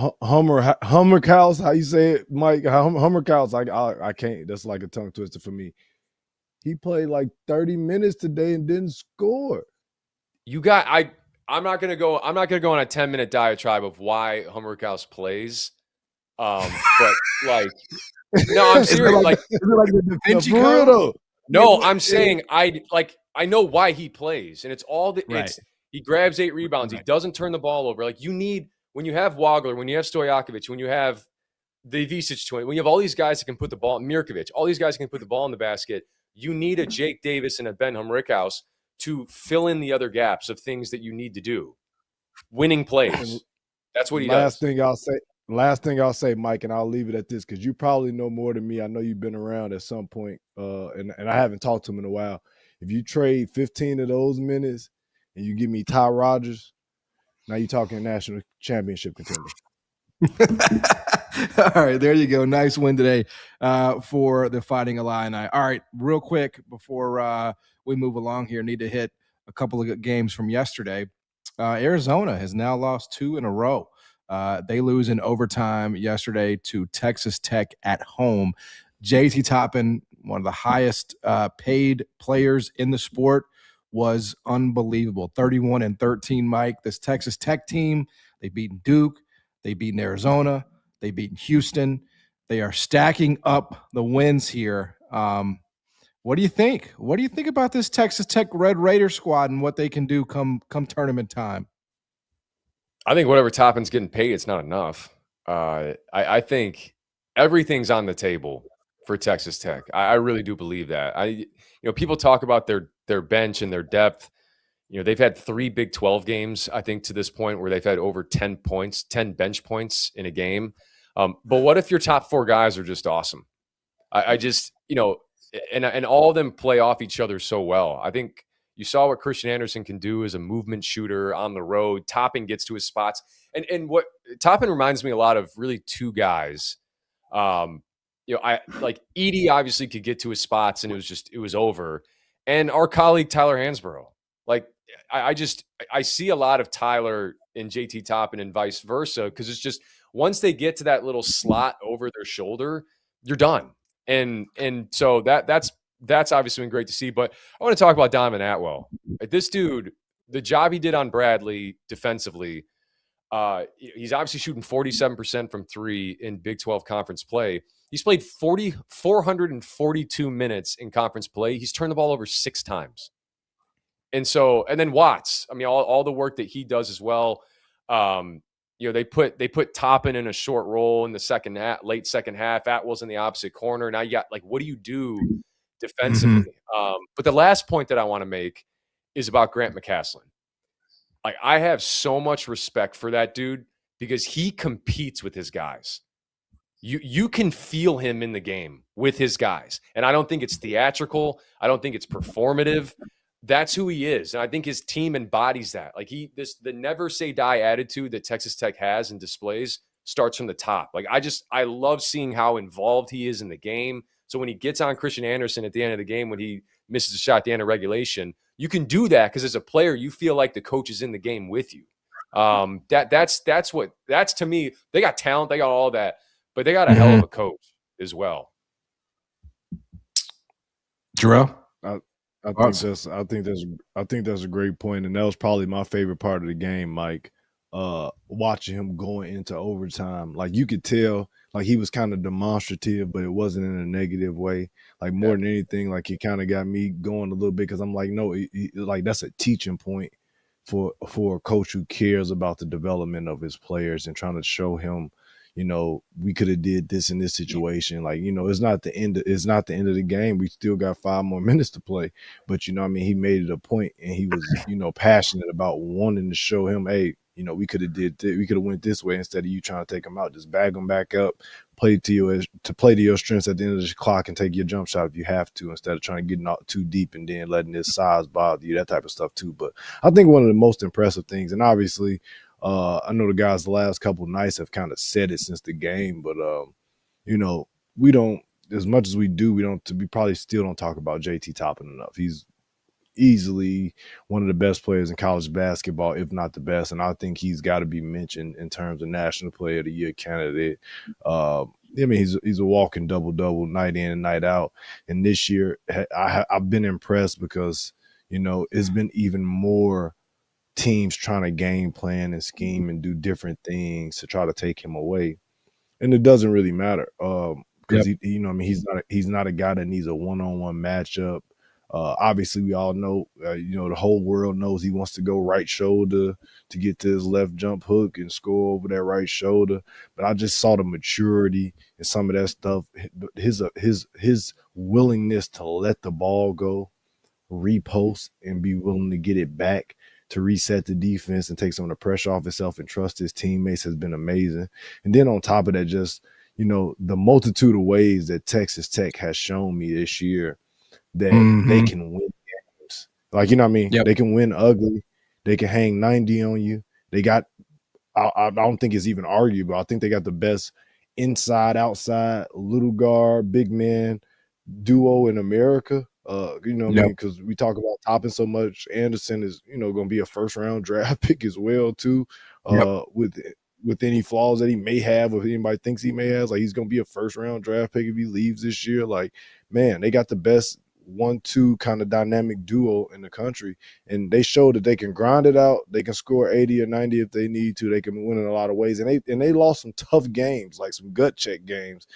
Hummer cows, how you say it, Mike? Hummer cows, I can't. That's like a tongue twister for me. He played like 30 minutes today and didn't score. I'm not gonna go on a 10-minute diatribe of why Hummer Cows plays. But like, no, I'm serious. Is it like the Da Vinci Code? No, I'm saying I know why he plays, and it's all the he grabs 8 rebounds, he doesn't turn the ball over. Like, you need, when you have Wagler, when you have Stojakovic, when you have the Vicic twin, when you have all these guys that can put the ball, Mirkovic, all these guys can put the ball in the basket, you need a Jake Davis and a Ben Humrickhouse to fill in the other gaps of things that you need to do. Winning plays. That's what he does. Last thing I'll say, Mike, and I'll leave it at this because you probably know more than me. I know you've been around at some point, and I haven't talked to him in a while. If you trade 15 of those minutes and you give me Ty Rodgers, now you're talking national championship contender. All right, there you go. Nice win today for the Fighting Illini. All right, real quick before we move along here, need to hit a couple of games from yesterday. Arizona has now lost 2 in a row. They lose in overtime yesterday to Texas Tech at home. JT Toppin, one of the highest paid players in the sport, was unbelievable. 31-13, Mike. This Texas Tech team, they've beaten Duke. They've beaten Arizona. They've beaten Houston. They are stacking up the wins here. What do you think? What do you think about this Texas Tech Red Raider squad and what they can do come tournament time? I think whatever Toppin's getting paid, it's not enough. I think everything's on the table for Texas Tech. I really do believe that. People talk about their bench and their depth. They've had 3 Big 12 games, I think, to this point where they've had over 10 points, 10 bench points in a game. But what if your top 4 guys are just awesome? I just, and all of them play off each other so well. I think you saw what Christian Anderson can do as a movement shooter on the road. Toppin gets to his spots. And what Toppin reminds me a lot of really 2 guys. I like Edey obviously could get to his spots and it was over. And our colleague Tyler Hansborough. Like I see a lot of Tyler in JT Toppin and vice versa, because it's just once they get to that little slot over their shoulder, you're done. And so that's obviously been great to see. But I want to talk about Donovan Atwell. Like, this dude, the job he did on Bradley defensively, he's obviously shooting 47% from 3 in Big 12 conference play. He's played 442 minutes in conference play. He's turned the ball over 6 times. And then Watts, I mean, all the work that he does as well. They put Toppin in a short role in the late second half. Atwell's in the opposite corner. Now you got, like, what do you do defensively? But the last point that I want to make is about Grant McCaslin. Like, I have so much respect for that dude because he competes with his guys. You can feel him in the game with his guys. And I don't think it's theatrical. I don't think it's performative. That's who he is. And I think his team embodies that. Like, the never say die attitude that Texas Tech has and displays starts from the top. Like, I love seeing how involved he is in the game. So when he gets on Christian Anderson at the end of the game, when he misses a shot at the end of regulation, you can do that because as a player, you feel like the coach is in the game with you. That's to me, they got talent, they got all that, but they got a hell of a coach as well. Jerome? I think that's a great point, and that was probably my favorite part of the game, Mike. Watching him going into overtime, like, you could tell, like, he was kind of demonstrative, but it wasn't in a negative way. Like, more than anything, like, he kind of got me going a little bit because I'm like, no, like, that's a teaching point for a coach who cares about the development of his players and trying to show him, we could have did this in this situation. Like, it's not the end of the game. We still got 5 more minutes to play. But, he made it a point, and he was, passionate about wanting to show him, hey, we could have went this way instead of you trying to take him out. Just bag him back up, play to your strengths at the end of the clock, and take your jump shot if you have to, instead of trying to get out too deep and then letting his size bother you, that type of stuff too. But I think one of the most impressive things, and obviously, I know the guys the last couple of nights have kind of said it since the game, but we don't, as much as we do, we probably still don't talk about JT Toppin enough. He's easily one of the best players in college basketball, if not the best, and I think he's got to be mentioned in terms of National Player of the Year candidate. He's a walking double-double night in and night out, and this year I've been impressed because it's been even more teams trying to game plan and scheme and do different things to try to take him away, and it doesn't really matter because he's not a guy that needs a one-on-one matchup. Obviously, we all know, the whole world knows he wants to go right shoulder to get to his left jump hook and score over that right shoulder. But I just saw the maturity and some of that stuff, his willingness to let the ball go, repost, and be willing to get it back to reset the defense and take some of the pressure off himself and trust his teammates has been amazing. And then on top of that, just, the multitude of ways that Texas Tech has shown me this year that they can win games. Like, you know what I mean? Yep. They can win ugly. They can hang 90 on you. They got, I don't think it's even arguable. I think they got the best inside, outside, little guard, big man duo in America. Because we talk about Toppin so much. Anderson is, going to be a first-round draft pick as well, too, with any flaws that he may have, or if anybody thinks he may have. Like, he's going to be a first-round draft pick if he leaves this year. Like, man, they got the best 1-2 kind of dynamic duo in the country, and they showed that they can grind it out. They can score 80 or 90 if they need to. They can win in a lot of ways, and they lost some tough games, like some gut check games.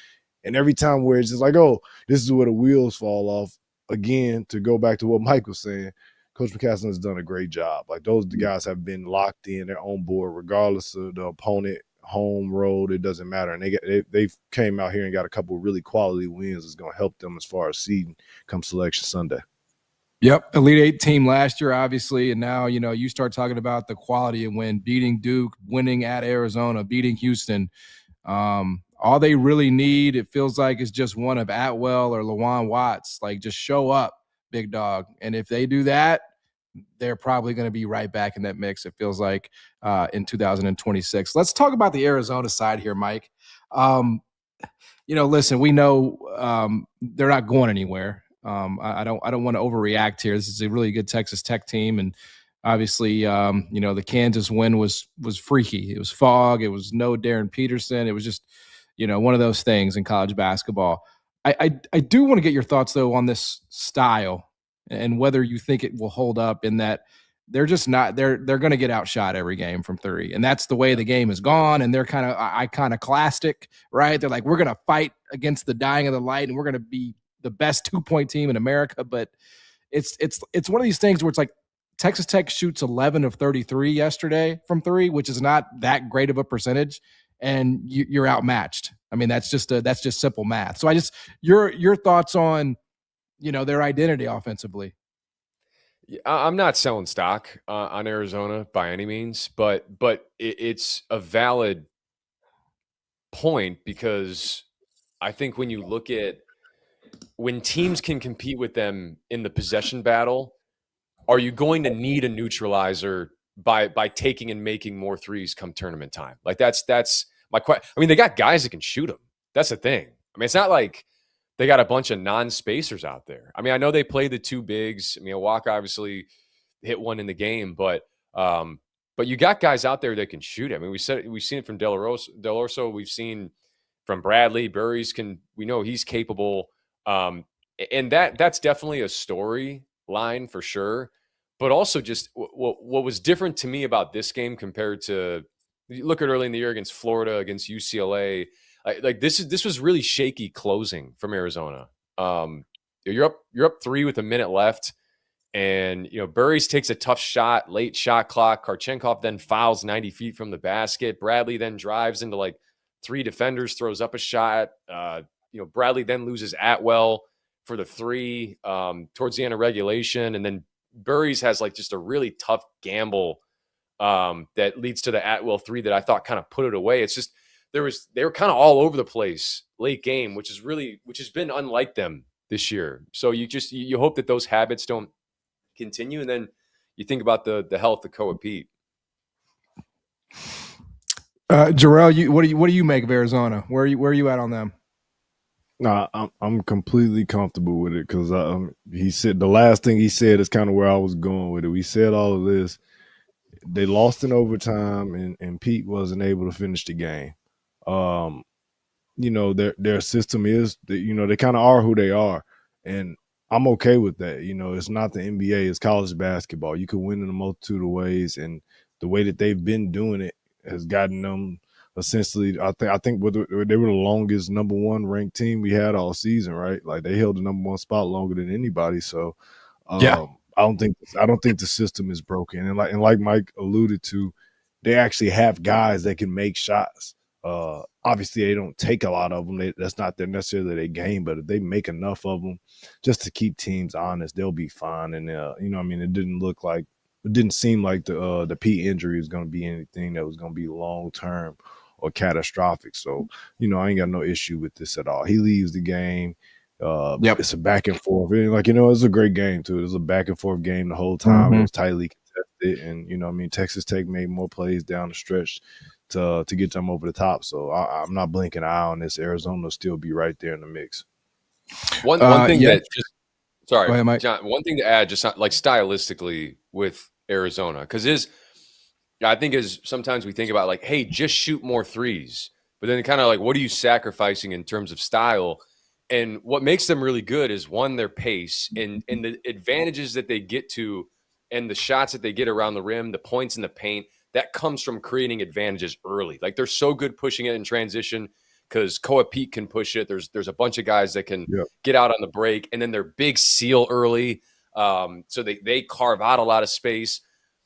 And every time where it's just like, oh, this is where the wheels fall off. Again, to go back to what Mike was saying, Coach McCasland has done a great job. Like, those guys have been locked in, they're on board regardless of the opponent, home, road, it doesn't matter. And they've came out here and got a couple of really quality wins that's going to help them as far as seeding come Selection Sunday. Yep, Elite Eight team last year, obviously, and now, you start talking about the quality of win, beating Duke, winning at Arizona, beating Houston. All they really need, it feels like, is just one of Atwell or Lawan Watts. Like, just show up, big dog. And if they do that, they're probably going to be right back in that mix, it feels like, in 2026. Let's talk about the Arizona side here, Mike. Listen, we know they're not going anywhere. I don't want to overreact here. This is a really good Texas Tech team, and obviously, the Kansas win was freaky. It was fog. It was no Darren Peterson. It was just, one of those things in college basketball. I do want to get your thoughts, though, on this style and whether you think it will hold up, in that they're just not – they're going to get outshot every game from three. And that's the way the game has gone, and they're kind of iconoclastic, right? They're like, we're going to fight against the dying of the light, and we're going to be the best two-point team in America. But it's one of these things where it's like Texas Tech shoots 11 of 33 yesterday from three, which is not that great of a percentage, and you're outmatched. I mean, that's just simple math. So your thoughts on, their identity offensively. I'm not selling stock on Arizona by any means, but it's a valid point, because I think when you look at when teams can compete with them in the possession battle, are you going to need a neutralizer by taking and making more threes come tournament time? Like, that's my question. I mean, they got guys that can shoot them. That's the thing. I mean, it's not like they got a bunch of non-spacers out there. I mean, I know they play the two bigs. I mean, Walker obviously hit one in the game, but you got guys out there that can shoot. I mean, we've seen it from Del Orso. We've seen from Bradley. We know he's capable. And that's definitely a storyline for sure. But also, just what was different to me about this game compared to, you look at early in the year against Florida, against UCLA, like this was really shaky closing from Arizona. You're up 3 with a minute left, and Burries takes a tough shot, late shot clock. Karchenkov then fouls 90 feet from the basket. Bradley then drives into like 3 defenders, throws up a shot. Bradley then loses Atwell for the 3 towards the end of regulation, and then Burries has like just a really tough gamble that leads to the Atwell 3 that I thought kind of put it away. It's just they were kind of all over the place late game, which has been unlike them this year. So you hope that those habits don't continue, and then you think about the health of Koa Pete. Jarrell, what do you make of Arizona? Where are you at on them? No, I'm completely comfortable with it, because he said the last thing he said is kind of where I was going with it. We said all of this. They lost in overtime, and Pete wasn't able to finish the game. Their system is that, they kind of are who they are, and I'm okay with that. It's not the NBA, it's college basketball. You can win in a multitude of ways, and the way that they've been doing it has gotten them essentially. I think they were the longest number 1 ranked team we had all season, right? Like, they held the number 1 spot longer than anybody. So I don't think the system is broken. And like Mike alluded to, they actually have guys that can make shots. Obviously, they don't take a lot of them. That's not necessarily their game, but if they make enough of them just to keep teams honest, they'll be fine. And it didn't seem like the P injury is going to be anything that was going to be long term or catastrophic. So I ain't got no issue with this at all. He leaves the game. It's a back and forth. It's a great game too. It was a back and forth game the whole time. It was tightly contested, and Texas Tech made more plays down the stretch to get them over the top. So I'm not blinking an eye on this. Arizona will still be right there in the mix. One thing that just sorry, Go ahead, Mike. John. One thing to add, just like stylistically with Arizona, because I think is sometimes we think about like, hey, just shoot more threes, but then kind of like, what are you sacrificing in terms of style? And what makes them really good is one, their pace and the advantages that they get to and the shots that they get around the rim, the points in the paint, that comes from creating advantages early. Like they're so good pushing it in transition because Koa Pete can push it. There's a bunch of guys that can get out on the break, and then they're big seal early. So they carve out a lot of space.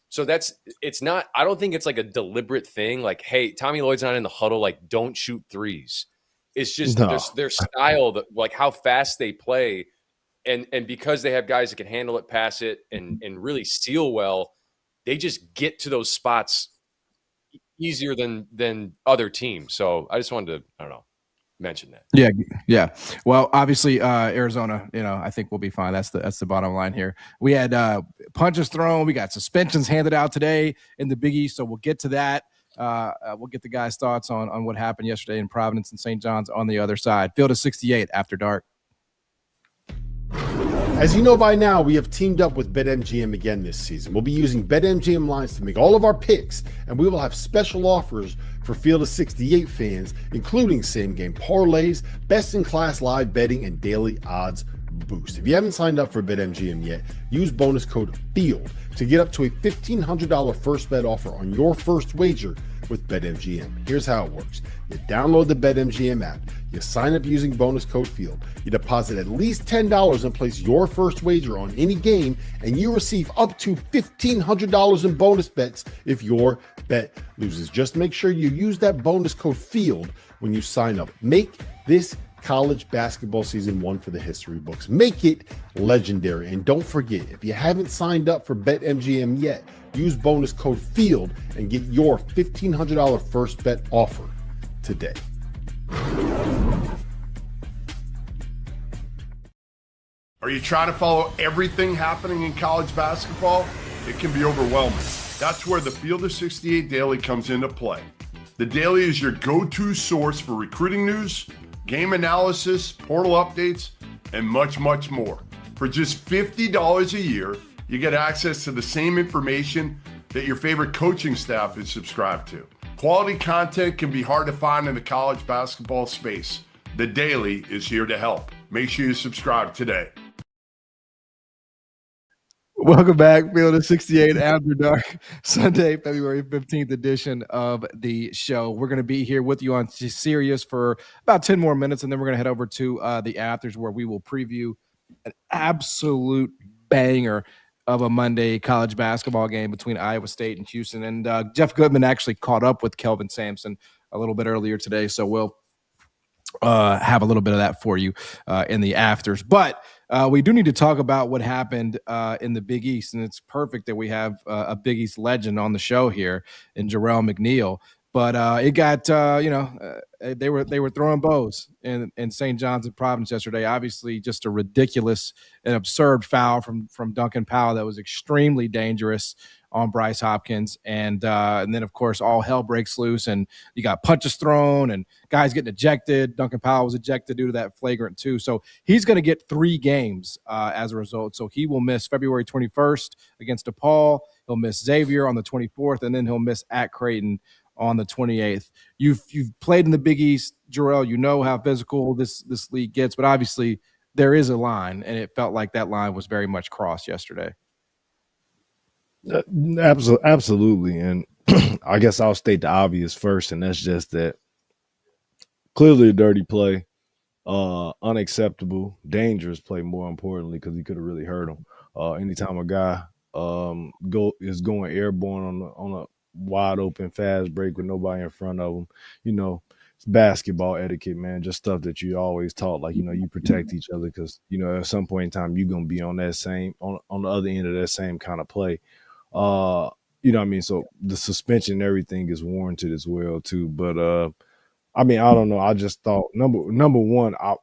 So I don't think it's like a deliberate thing. Like, hey, Tommy Lloyd's not in the huddle. Like, don't shoot threes. It's just their style, that like how fast they play, and because they have guys that can handle it, pass it, and really seal well, they just get to those spots easier than other teams. So I just wanted to mention that. Yeah. Well, obviously, Arizona, I think we'll be fine. That's the bottom line here. We had punches thrown. We got suspensions handed out today in the Big East, so we'll get to that. We'll get the guys' thoughts on what happened yesterday in Providence and St. John's on the other side. Field of 68 after dark. As you know by now, we have teamed up with BetMGM again this season. We'll be using BetMGM lines to make all of our picks, and we will have special offers for Field of 68 fans, including same-game parlays, best-in-class live betting, and daily odds boost. If you haven't signed up for BetMGM yet, use bonus code FIELD to get up to a $1,500 first bet offer on your first wager with BetMGM. Here's how it works. You download the BetMGM app, you sign up using bonus code FIELD, you deposit at least $10 and place your first wager on any game, and you receive up to $1,500 in bonus bets if your bet loses. Just make sure you use that bonus code FIELD when you sign up. Make this college basketball season one for the history books. Make it legendary. And don't forget, if you haven't signed up for BetMGM yet, use bonus code FIELD and get your $1,500 first bet offer today. Are you trying to follow everything happening in college basketball? It can be overwhelming. That's where the Field of 68 Daily comes into play. The Daily is your go-to source for recruiting news, game analysis, portal updates, and much, much more. For just $50 a year, you get access to the same information that your favorite coaching staff is subscribed to. Quality content can be hard to find in the college basketball space. The Daily is here to help. Make sure you subscribe today. Welcome back, Field of 68 After Dark, Sunday, February 15th edition of the show. We're going to be here with you on Sirius for about 10 more minutes, and then we're going to head over to the Afters, where we will preview an absolute banger of a Monday college basketball game between Iowa State and Houston. And Jeff Goodman actually caught up with Kelvin Samson a little bit earlier today, so we'll have a little bit of that for you in the Afters. But we do need to talk about what happened in the Big East, and it's perfect that we have a Big East legend on the show here in Jerome McNeil. But it got, they were throwing bows in St. John's and Providence yesterday. Obviously, just a ridiculous and absurd foul from Duncan Powell that was extremely dangerous on Bryce Hopkins, and then of course all hell breaks loose, and you got punches thrown and guys getting ejected. Duncan Powell was ejected due to that flagrant 2, so he's going to get 3 games as a result. So he will miss February 21st against DePaul. He'll miss Xavier on the 24th, and then he'll miss at Creighton on the 28th. You've played in the Big East, Jarrell. You know how physical this league gets, but obviously there is a line, and it felt like that line was very much crossed yesterday. Absolutely. And I guess I'll state the obvious first, and that's just that clearly a dirty play, unacceptable, dangerous play, more importantly, because he could have really hurt him. Anytime a guy is going airborne on a wide open fast break with nobody in front of him, it's basketball etiquette, man. Just stuff that you always taught, like, you protect each other because, at some point in time, you're going to be on that same, on the other end of that same kind of play. You know what I mean? So the suspension and everything is warranted as well, too. But, I don't know. I just thought, number one, I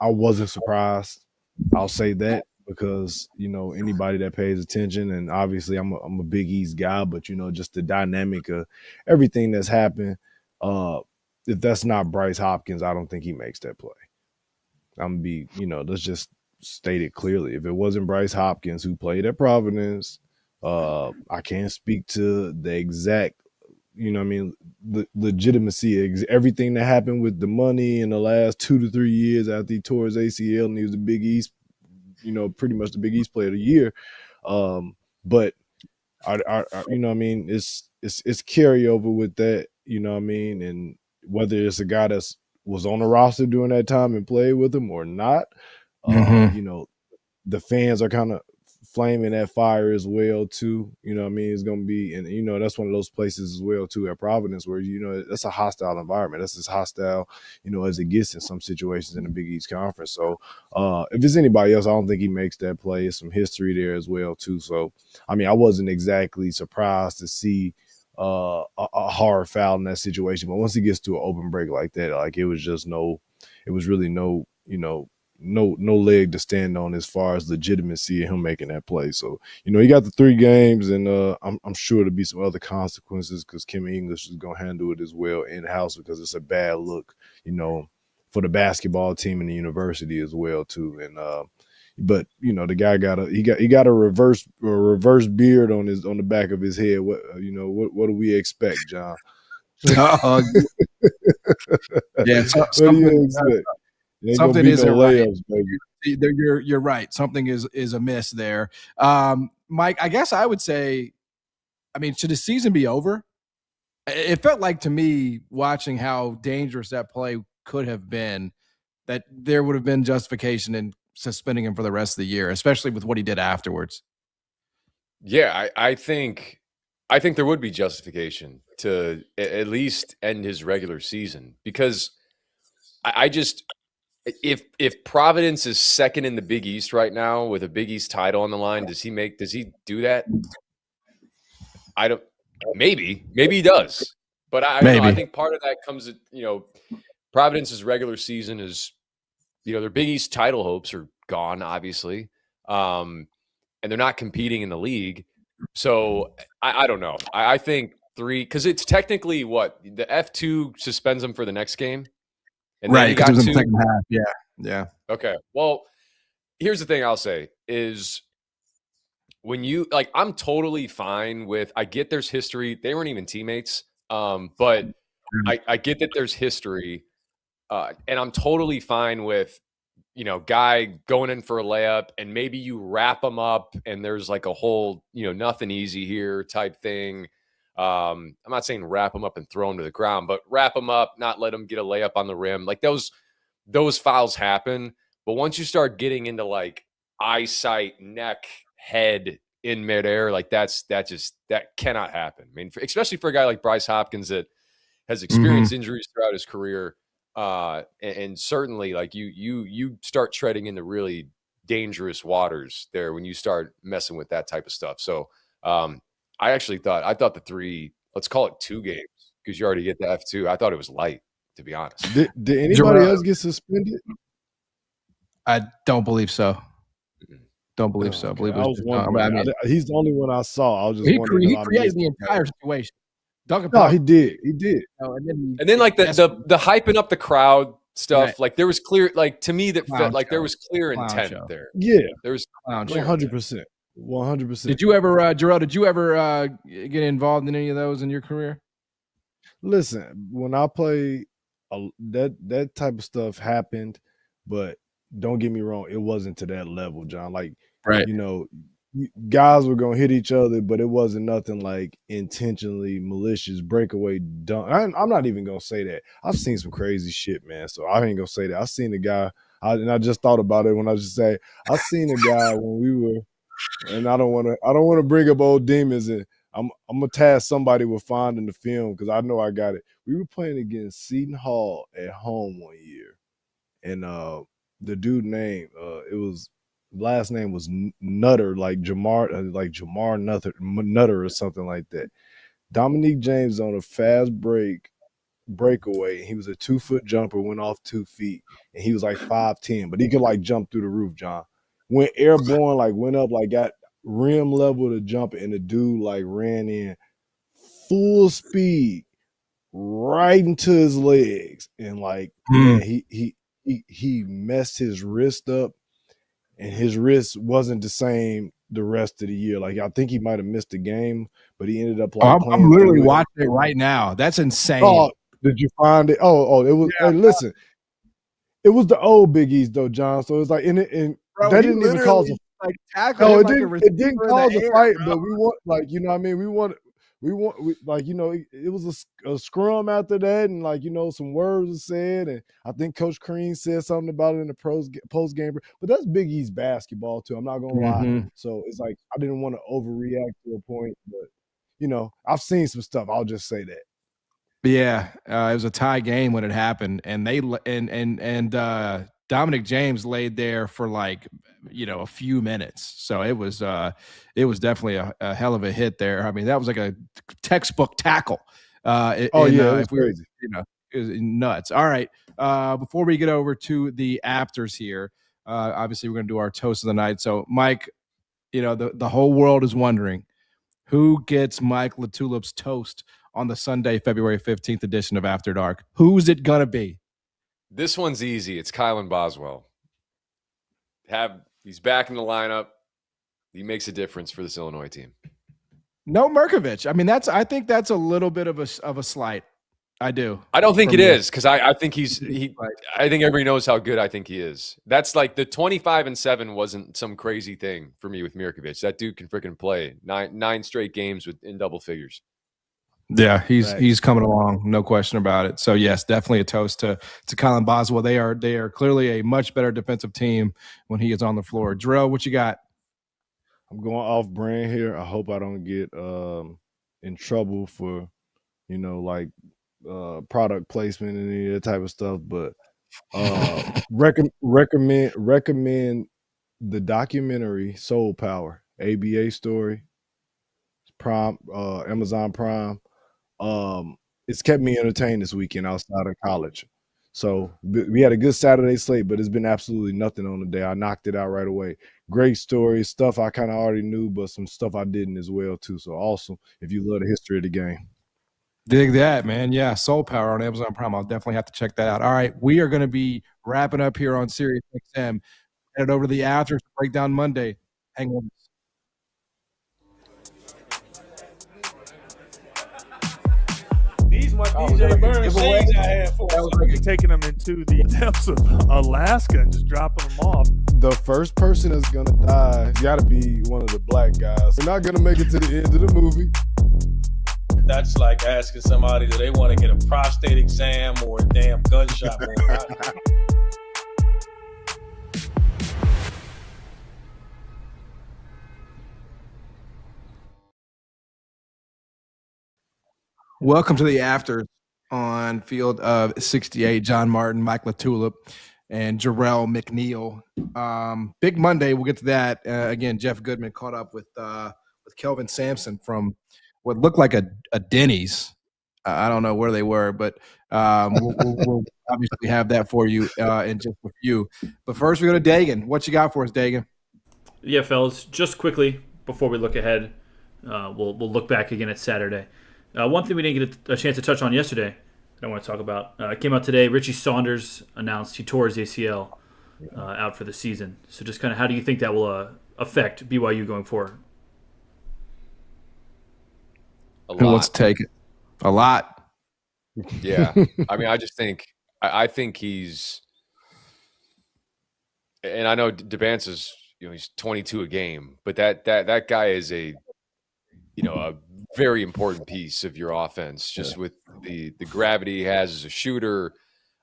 wasn't surprised. I'll say that because, anybody that pays attention, and obviously I'm a Big East guy, but, just the dynamic of everything that's happened, if that's not Bryce Hopkins, I don't think he makes that play. I'm going to be, let's just state it clearly. If it wasn't Bryce Hopkins who played at Providence, I can't speak to the exact, the legitimacy, everything that happened with the money in the last 2 to 3 years after he tore his ACL and he was the Big East, pretty much the Big East player of the year. But I it's carryover with that, and whether it's a guy that was on the roster during that time and played with him or not, the fans are kind of flaming that fire as well too. It's going to be, and that's one of those places as well too at Providence where that's a hostile environment. That's as hostile as it gets in some situations in the Big East Conference. So if it's anybody else, I don't think he makes that play. There's some history there as well too. So I wasn't exactly surprised to see a hard foul in that situation, but once he gets to an open break like that, like it was really no leg to stand on as far as legitimacy of him making that play. So, he got the 3 games, and I'm sure there'll be some other consequences because Kim English is going to handle it as well in-house because it's a bad look, for the basketball team and the university as well too. And but the guy got a reverse beard on the back of his head. What do we expect, John? Yeah, what do you expect? Something is layups, baby. You're right. Something is amiss there. Mike, I guess I would say, should the season be over? It felt like to me, watching how dangerous that play could have been, that there would have been justification in suspending him for the rest of the year, especially with what he did afterwards. Yeah, I think there would be justification to at least end his regular season because I just if Providence is second in the Big East right now with a Big East title on the line, does he do that? I don't. Maybe he does, but I don't know. I think part of that comes at Providence's regular season is their Big East title hopes are gone, obviously, and they're not competing in the league. So I don't know. I think 3 because it's technically what the F2 suspends them for the next game. And right, because it was in the second half. Yeah. Okay. Well, here's the thing I'll say is when I'm totally fine with. I get there's history. They weren't even teammates, but I get that there's history, and I'm totally fine with guy going in for a layup, and maybe you wrap him up, and there's like a whole nothing easy here type thing. I'm not saying wrap him up and throw him to the ground, but wrap him up, not let him get a layup on the rim. Like those fouls happen. But once you start getting into like eyesight, neck, head in midair, like that cannot happen. Especially for a guy like Bryce Hopkins that has experienced injuries throughout his career. And certainly like you start treading into really dangerous waters there when you start messing with that type of stuff. So, I thought the 3, let's call it 2 games because you already get the F2. I thought it was light, to be honest. Did anybody else get suspended? I don't believe so. Don't believe so. I believe I was wondering. He's the only one I saw. I was just wondering. He created the entire situation. No, he did. And then like the hyping up the crowd stuff, right. Like there was clear, like to me that felt like there was clear intent there. Yeah, there was 100%. 100%. Did you ever, Jarrell? Did you ever get involved in any of those in your career? Listen, when I played, that type of stuff happened, but don't get me wrong, it wasn't to that level, John. Like, right. Guys were gonna hit each other, but it wasn't nothing like intentionally malicious breakaway dunk. I'm not even gonna say that. I've seen some crazy shit, man. So I ain't gonna say that. I seen a guy, and I just thought about it when I just say I seen a guy when we were and I don't want to bring up old demons, and I'm gonna task somebody with finding the film because I know I got it. We were playing against Seton Hall at home one year, and the dude name last name was Nutter, like Jamar Nutter or something like that. Dominique James on a fast breakaway. He was a 2-foot jumper, went off 2 feet, and he was like 5'10", but he could like jump through the roof, John. Went airborne, like went up, like got rim level to jump, and the dude like ran in full speed right into his legs, and like man, he messed his wrist up, and his wrist wasn't the same the rest of the year. Like I think he might have missed a game, but he ended up like playing. I'm literally watching it right now. That's insane. Oh, did you find it? Oh, it was. Yeah. Hey, listen, it was the old Big East though, John. So it's like, and Bro, that didn't even cause a like no. It didn't cause a fight, bro. But we want, like, you know what I mean. We like, you know, it was a scrum after that, and like, you know, some words were said, and I think Coach Crean said something about it in the post game. But that's Big East basketball too. I'm not gonna lie. So it's like I didn't want to overreact to a point, but you know, I've seen some stuff. I'll just say that. Yeah, it was a tie game when it happened, and Dominic James laid there for like, you know, a few minutes. So it was definitely a hell of a hit there. I mean, that was like a textbook tackle. It was crazy. You know, it was nuts. All right, before we get over to the afters here, obviously we're going to do our toast of the night. So, Mike, you know, the whole world is wondering who gets Mike LaTulip's toast on the Sunday, February 15th edition of After Dark. Who's it going to be? This one's easy. It's Kylan Boswell. He's back in the lineup. He makes a difference for this Illinois team. No Merkovich. I mean, I think that's a little bit of a slight. I do. I don't think it is, because I think I think everybody knows how good I think he is. That's like the 25-7 wasn't some crazy thing for me with Mirkovic. That dude can freaking play 9 straight games in double figures. Yeah, he's coming along, no question about it. So yes, definitely a toast to Kylan Boswell. They are clearly a much better defensive team when he is on the floor. Jarrell, what you got? I'm going off brand here. I hope I don't get in trouble for, you know, like product placement and any of that type of stuff. But recommend the documentary Soul Power, ABA story, Prime, Amazon Prime. It's kept me entertained this weekend outside of college. So we had a good Saturday slate, but it's been absolutely nothing on the day. I knocked it out right away. Great story, stuff I kind of already knew, but some stuff I didn't as well too. So awesome if you love the history of the game. Dig that, man. Yeah, Soul Power on Amazon Prime. I'll definitely have to check that out. All right, we are going to be wrapping up here on Sirius XM. Head over to the Afters Breakdown Monday. Hang with us. These my DJ Burn shades I had for. That was like taking them into the depths of Alaska and just dropping them off. The first person that's gonna die got to be one of the black guys. They're not gonna make it to the end of the movie. That's like asking somebody, do they want to get a prostate exam or a damn gunshot wound? Welcome to the Afters on Field of 68. John Martin, Mike LaTulip, and Jarrell McNeil. Big Monday. We'll get to that. Again, Jeff Goodman caught up with Kelvin Samson from what looked like a Denny's. I don't know where they were, but we'll obviously have that for you in just a few. But first, we go to Dagan. What you got for us, Dagan? Yeah, fellas, just quickly before we look ahead, we'll look back again at Saturday. One thing we didn't get a chance to touch on yesterday that I want to talk about came out today. Richie Saunders announced he tore his ACL out for the season. So just kind of how do you think that will affect BYU going forward? Who wants to take it? A lot. Yeah. I mean, I just think I think he's – and I know DeBance is, you know, he's 22 a game, but that guy is a very important piece of your offense, just with the gravity he has as a shooter.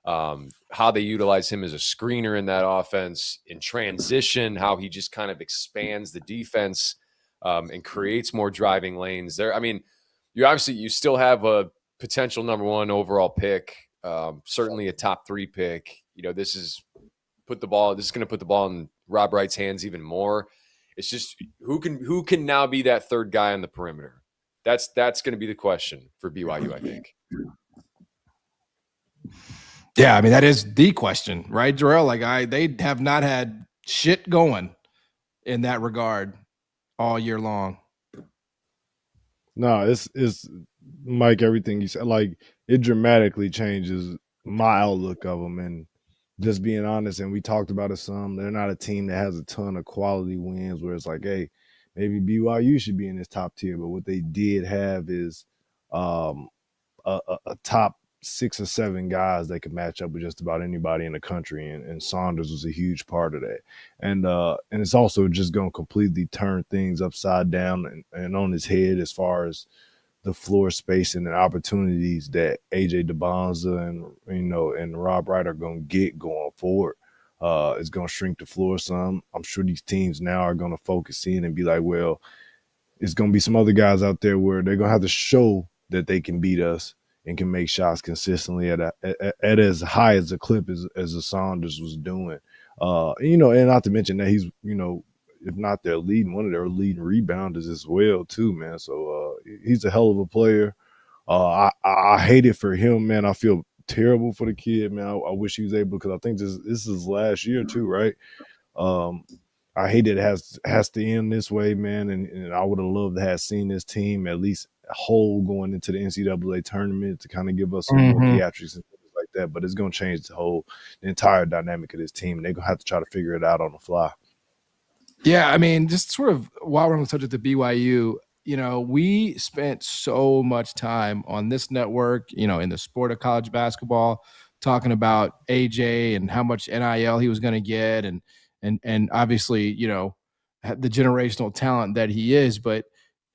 how they utilize him as a screener in that offense, in transition, how he just kind of expands the defense and creates more driving lanes there. I mean, you still have a potential number 1 overall pick, certainly a top 3 pick. This is going to put the ball in Rob Wright's hands even more. It's just who can now be that third guy on the perimeter. That's going to be the question for BYU, I think. Yeah, I mean, that is the question, right, Jarrell? They have not had shit going in that regard all year long. No, it's Mike, everything you said, like, it dramatically changes my outlook of them. And just being honest, and we talked about it some, they're not a team that has a ton of quality wins where it's like, hey, maybe BYU should be in this top tier. But what they did have is a top 6 or 7 guys that could match up with just about anybody in the country, and Saunders was a huge part of that. And it's also just going to completely turn things upside down and on his head as far as the floor spacing and opportunities that AJ DeBonza and Rob Wright are going to get going forward. It's going to shrink the floor some. I'm sure these teams now are going to focus in and be like, well, it's going to be some other guys out there where they're going to have to show that they can beat us and can make shots consistently at as high as a clip as the Saunders was doing. And not to mention that he's, if not one of their leading rebounders as well too, man. So he's a hell of a player. I hate it for him, man. I feel terrible for the kid, man. I wish he was able, because I think this is his last year too, right? I hate it has to end this way, man. And I would have loved to have seen this team at least whole going into the NCAA tournament to kind of give us some more theatrics and things like that. But it's going to change the entire dynamic of this team, and they're going to have to try to figure it out on the fly. Yeah, I mean, just sort of while we're on the subject of BYU, we spent so much time on this network, in the sport of college basketball, talking about AJ and how much NIL he was going to get, and obviously, the generational talent that he is. But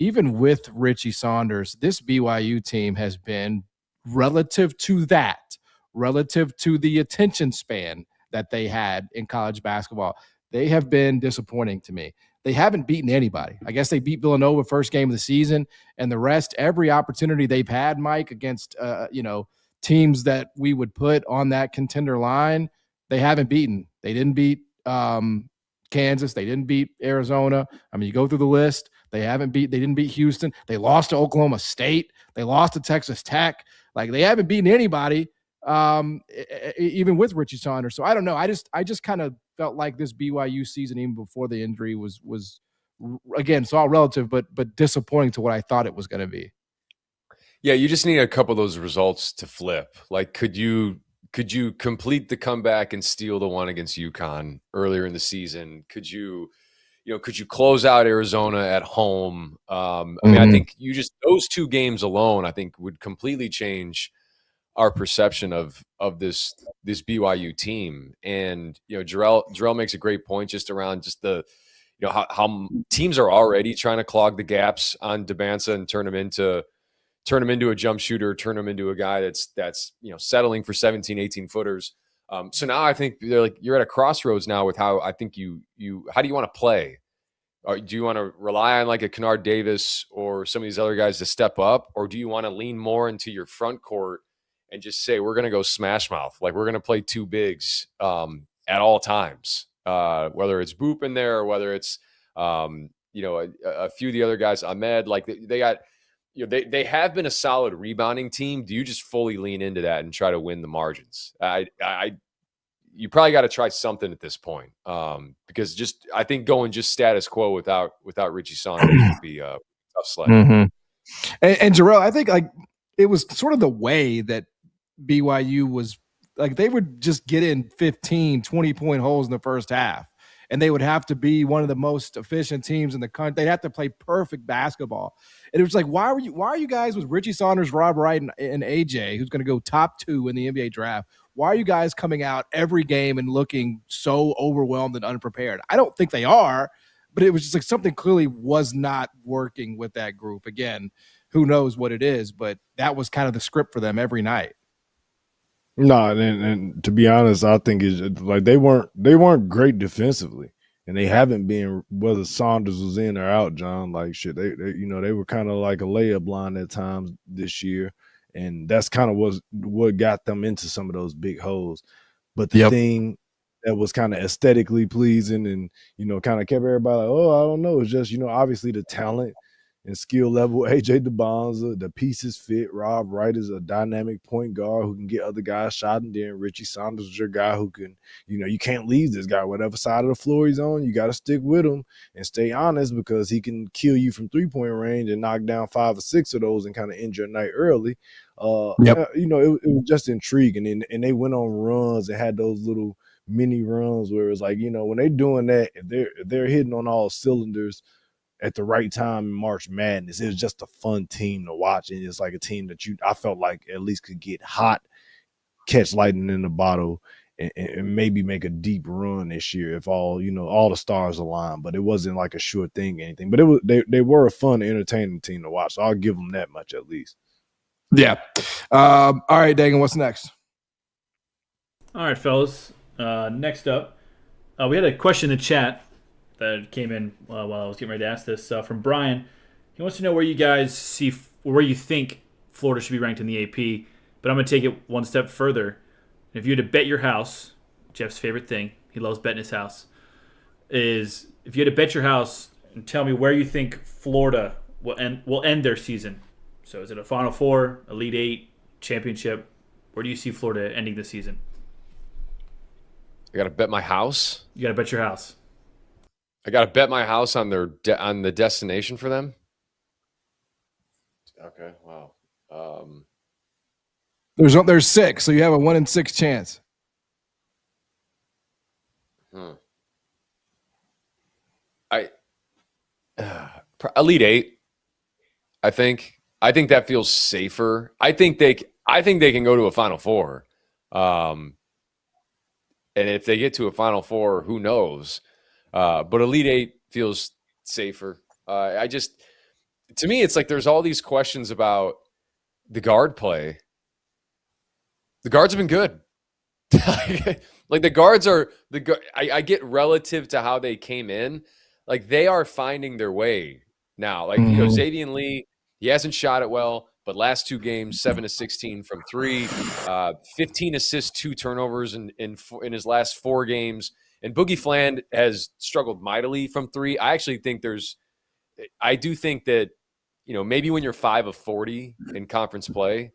even with Richie Saunders, this BYU team has been relative to the attention span that they had in college basketball, they have been disappointing to me. They haven't beaten anybody. I guess they beat Villanova first game of the season, and the rest, every opportunity they've had, Mike, against teams that we would put on that contender line, they haven't beaten. They didn't beat Kansas. They didn't beat Arizona. I mean, you go through the list. They didn't beat Houston. They lost to Oklahoma State. They lost to Texas Tech. Like, they haven't beaten anybody, even with Richie Saunders. So I don't know. I just kind of felt like this BYU season, even before the injury, was again, it's all relative, but disappointing to what I thought it was going to be. Yeah, you just need a couple of those results to flip. Like, could you complete the comeback and steal the one against UConn earlier in the season? Could you close out Arizona at home? I mean, I think those 2 games alone, I think, would completely change our perception of this BYU team. And Jerome makes a great point just around just the how teams are already trying to clog the gaps on Debanza and turn him into a jump shooter, turn him into a guy that's settling for 17, 18 footers. So now I think you're at a crossroads now with how I think how do you want to play? Do you want to rely on like a Kennard Davis or some of these other guys to step up, or do you want to lean more into your front court and just say, we're going to go smash mouth? Like, we're going to play 2 bigs at all times, whether it's Boop in there or whether it's, a few of the other guys, Ahmed, like they got, they have been a solid rebounding team. Do you just fully lean into that and try to win the margins? You probably got to try something at this point, because I think going just status quo without Richie Saunders would be a tough sled. And Jarrell, I think like it was sort of the way that BYU was, like, they would just get in 15, 20-point holes in the first half, and they would have to be one of the most efficient teams in the country. They'd have to play perfect basketball. And it was like, why are you guys with Richie Saunders, Rob Wright, and AJ, who's going to go top 2 in the NBA draft? Why are you guys coming out every game and looking so overwhelmed and unprepared? I don't think they are, but it was just like something clearly was not working with that group. Again, who knows what it is, but that was kind of the script for them every night. No, and to be honest, I think it's like they weren't great defensively, and they haven't been whether Saunders was in or out. John, like shit, they were kind of like a layup line at times this year, and that's kind of what got them into some of those big holes. But the thing that was kind of aesthetically pleasing and kind of kept everybody like, oh, I don't know, it's just obviously the talent and skill level. AJ DeBonza, the pieces fit. Rob Wright is a dynamic point guard who can get other guys shot, and then Richie Saunders is your guy who can, you can't leave this guy. Whatever side of the floor he's on, you got to stick with him and stay honest because he can kill you from 3-point range and knock down 5 or 6 of those and kind of end your night early. It was just intriguing, and they went on runs and had those little mini runs where it's like, when they're doing that, if they're hitting on all cylinders at the right time in March Madness, it was just a fun team to watch. And it's like a team that I felt like at least could get hot, catch lightning in the bottle, and maybe make a deep run this year if all the stars align. But it wasn't like a sure thing or anything. But they were a fun, entertaining team to watch. So I'll give them that much at least. Yeah. All right, Dagan, what's next? All right, fellas. Next up, we had a question in the chat that came in while I was getting ready to ask this from Brian. He wants to know where you guys see, where you think Florida should be ranked in the AP. But I'm going to take it one step further. If you had to bet your house, Jeff's favorite thing, he loves betting his house, is if you had to bet your house and tell me where you think Florida will end their season. So is it a Final Four, Elite Eight, championship? Where do you see Florida ending the season? I got to bet my house. You got to bet your house. I got to bet my house on on the destination for them. Okay, wow. There's 6, so you have a 1 in 6 chance. Elite Eight. I think that feels safer. I think they can go to a Final Four. And if they get to a Final Four, who knows? But Elite Eight feels safer. To me, it's like there's all these questions about the guard play. The guards have been good. Like the guards are I get relative to how they came in. Like they are finding their way now. Like Xavier Lee, he hasn't shot it well, but last 2 games, 7 of 16 from 3, 15 assists, 2 turnovers in his last 4 games. And Boogie Fland has struggled mightily from 3. I do think that, maybe when you're 5 of 40 in conference play,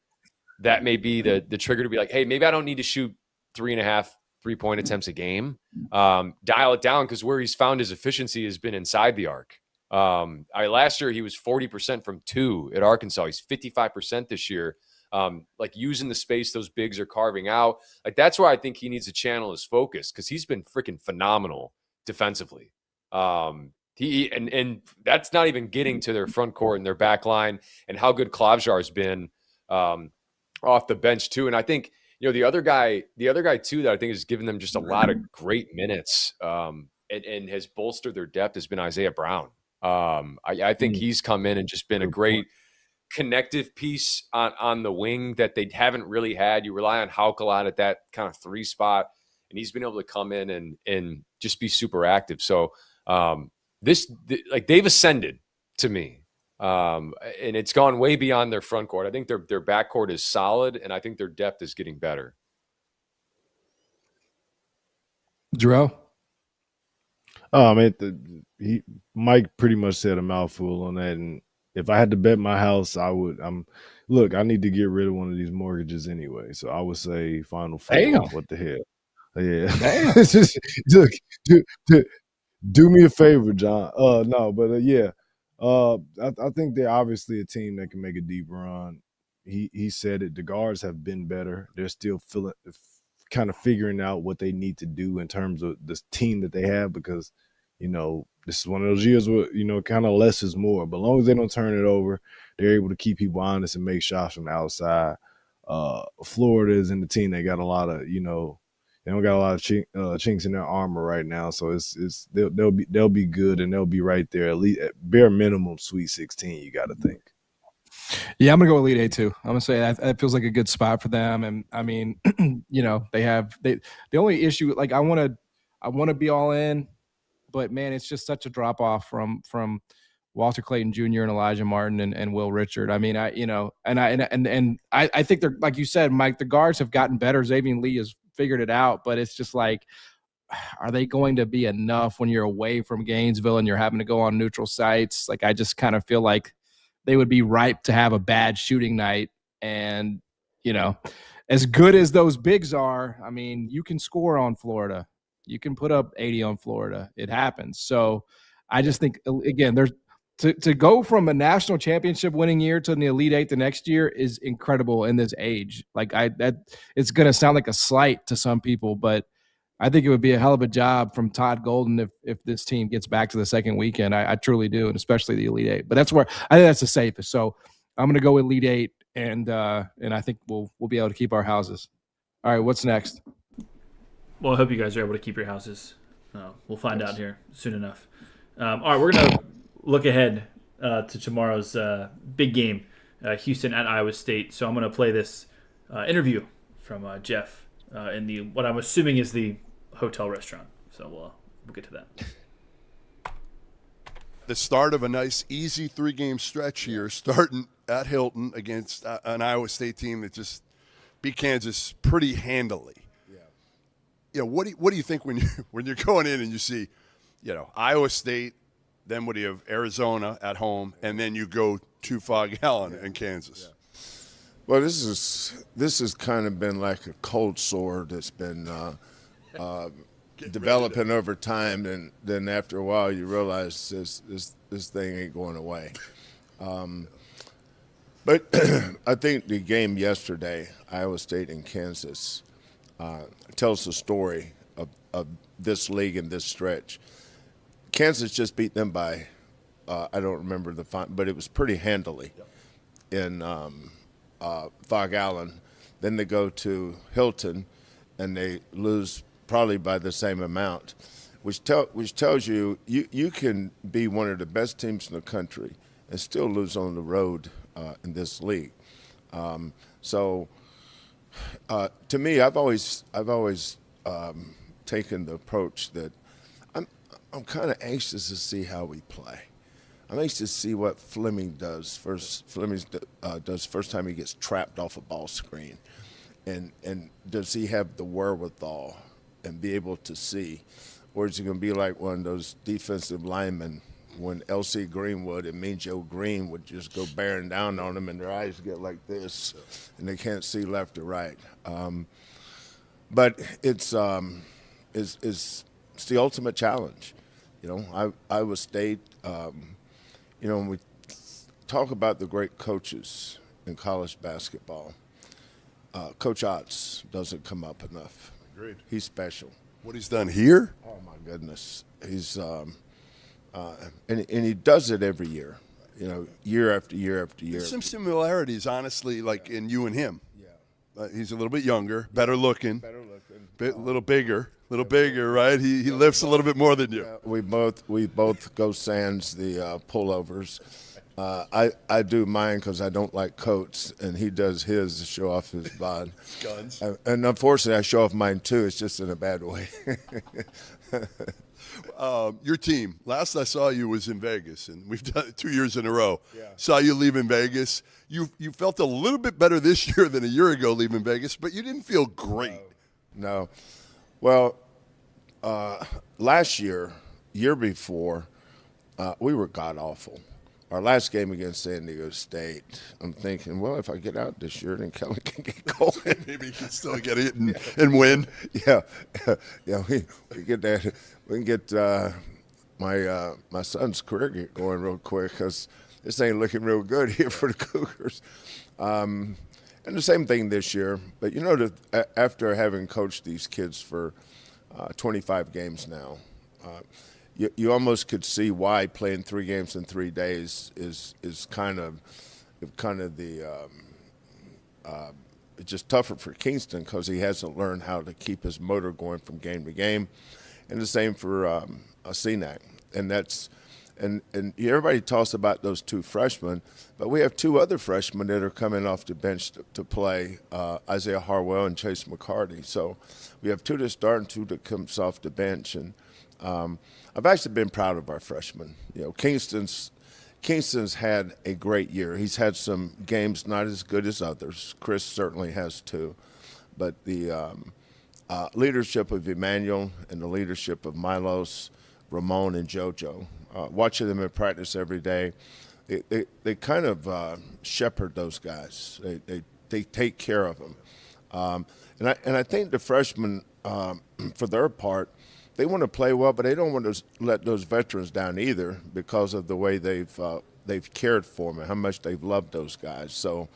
that may be the trigger to be like, hey, maybe I don't need to shoot 3.5 3-point attempts a game. Dial it down, because where he's found his efficiency has been inside the arc. Last year he was 40% from 2 at Arkansas. He's 55% this year. Like using the space those bigs are carving out. Like that's where I think he needs to channel his focus, because he's been freaking phenomenal defensively. And that's not even getting to their front court and their back line and how good Klavjar's been off the bench too. And I think, the other guy too that I think has given them just a lot of great minutes and has bolstered their depth has been Isaiah Brown. I think he's come in and just been a great connective piece on the wing that they haven't really had. You rely on Hauck a lot at that kind of 3 spot, and he's been able to come in and just be super active. So they've ascended to me. And it's gone way beyond their front court. I think their backcourt is solid, and I think their depth is getting better. Jerome? Oh, man, Mike pretty much said a mouthful on that. And if I had to bet my house, I would. Look, I need to get rid of one of these mortgages anyway, so I would say Final Four. Damn. What the hell? Yeah. Damn. Look, do me a favor, John. Yeah. I think they're obviously a team that can make a deep run. He said it. The guards have been better. They're still kind of figuring out what they need to do in terms of this team that they have, because this is one of those years where kind of less is more. But as long as they don't turn it over, they're able to keep people honest and make shots from the outside. Florida is in the team that got a lot of they don't got a lot of chinks in their armor right now, so they'll be good, and they'll be right there, at least at bare minimum Sweet 16. You got to think. Yeah, I'm gonna go Elite Eight too. I'm gonna say that feels like a good spot for them. And I mean, the only issue, like I want to be all in, but man, it's just such a drop off from Walter Clayton Jr. and Elijah Martin and Will Richard. I mean, I think they're, like you said, Mike, the guards have gotten better. Xavier Lee has figured it out, but it's just like, are they going to be enough when you're away from Gainesville and you're having to go on neutral sites? Like, I just kind of feel like they would be ripe to have a bad shooting night. And, as good as those bigs are, I mean, you can score on Florida. You can put up 80 on Florida. It happens. So I just think, again, there's to go from a national championship winning year to the Elite Eight the next year is incredible in this age. Like it's going to sound like a slight to some people, but I think it would be a hell of a job from Todd Golden if this team gets back to the second weekend. I truly do, and especially the Elite Eight. But that's where I think that's the safest. So I'm going to go Elite Eight, and I think we'll be able to keep our houses. All right, what's next? Well, I hope you guys are able to keep your houses. We'll find out here soon enough. All right, we're going to look ahead to tomorrow's big game, Houston at Iowa State. So I'm going to play this interview from Jeff in what I'm assuming is the hotel restaurant. So we'll get to that. The start of a nice, easy 3-game stretch here, starting at Hilton against an Iowa State team that just beat Kansas pretty handily. What do you think when you're going in and you see, Iowa State, then what do you have, Arizona at home, and then you go to Fog Allen in Kansas? Well, this has kind of been like a cold sore that's been developing over time, and then after a while you realize this thing ain't going away. But I think the game yesterday, Iowa State and Kansas, tells the story of this league and this stretch. Kansas just beat them by, I don't remember the final, but it was pretty handily in Fog Allen. Then they go to Hilton, and they lose probably by the same amount, which tells you can be one of the best teams in the country and still lose on the road in this league. To me, I've always taken the approach that I'm kind of anxious to see how we play. I'm anxious to see what Fleming does first. Fleming does first time he gets trapped off a ball screen, and does he have the wherewithal and be able to see, or is he going to be like one of those defensive linemen when L.C. Greenwood and Mean Joe Green would just go bearing down on them and their eyes get like this and they can't see left or right. But it's the ultimate challenge. Iowa State, when we talk about the great coaches in college basketball, Coach Otts doesn't come up enough. Agreed. He's special. What he's done here? Oh, my goodness. He's and he does it every year, year after year after year. There's some similarities, honestly, like in you and him. Yeah. He's a little bit younger, better looking, a little bigger, right? He lifts a little bit more than you. We both go sans the pullovers. I do mine because I don't like coats, and he does his to show off his bod. Guns. And unfortunately, I show off mine too. It's just in a bad way. Your team, last I saw you was in Vegas, and we've done it 2 years in a row. Yeah. Saw you leave in Vegas. You felt a little bit better this year than a year ago leaving Vegas, but you didn't feel great. No. Well, last year before, we were god-awful. Our last game against San Diego State, I'm thinking, well, if I get out this year, then Kelly can get going. Maybe he can still get it and win. Yeah, we get that. We can get my son's career get going real quick because this ain't looking real good here for the Cougars. And the same thing this year. But after having coached these kids for 25 games now, you almost could see why playing 3 games in 3 days is kind of the it's just tougher for Kingston because he hasn't learned how to keep his motor going from game to game, and the same for CNAC, and And everybody talks about those two freshmen, but we have two other freshmen that are coming off the bench to play, Isaiah Harwell and Chase McCarty. So we have two that start and two that comes off the bench. And I've actually been proud of our freshmen. You know, Kingston's had a great year. He's had some games not as good as others. Chris certainly has too. But the leadership of Emmanuel and the leadership of Milos, Ramon, and JoJo, watching them in practice every day, they kind of shepherd those guys. They take care of them. And I think the freshmen, for their part, they want to play well, but they don't want to let those veterans down either because of the way they've cared for them and how much they've loved those guys. So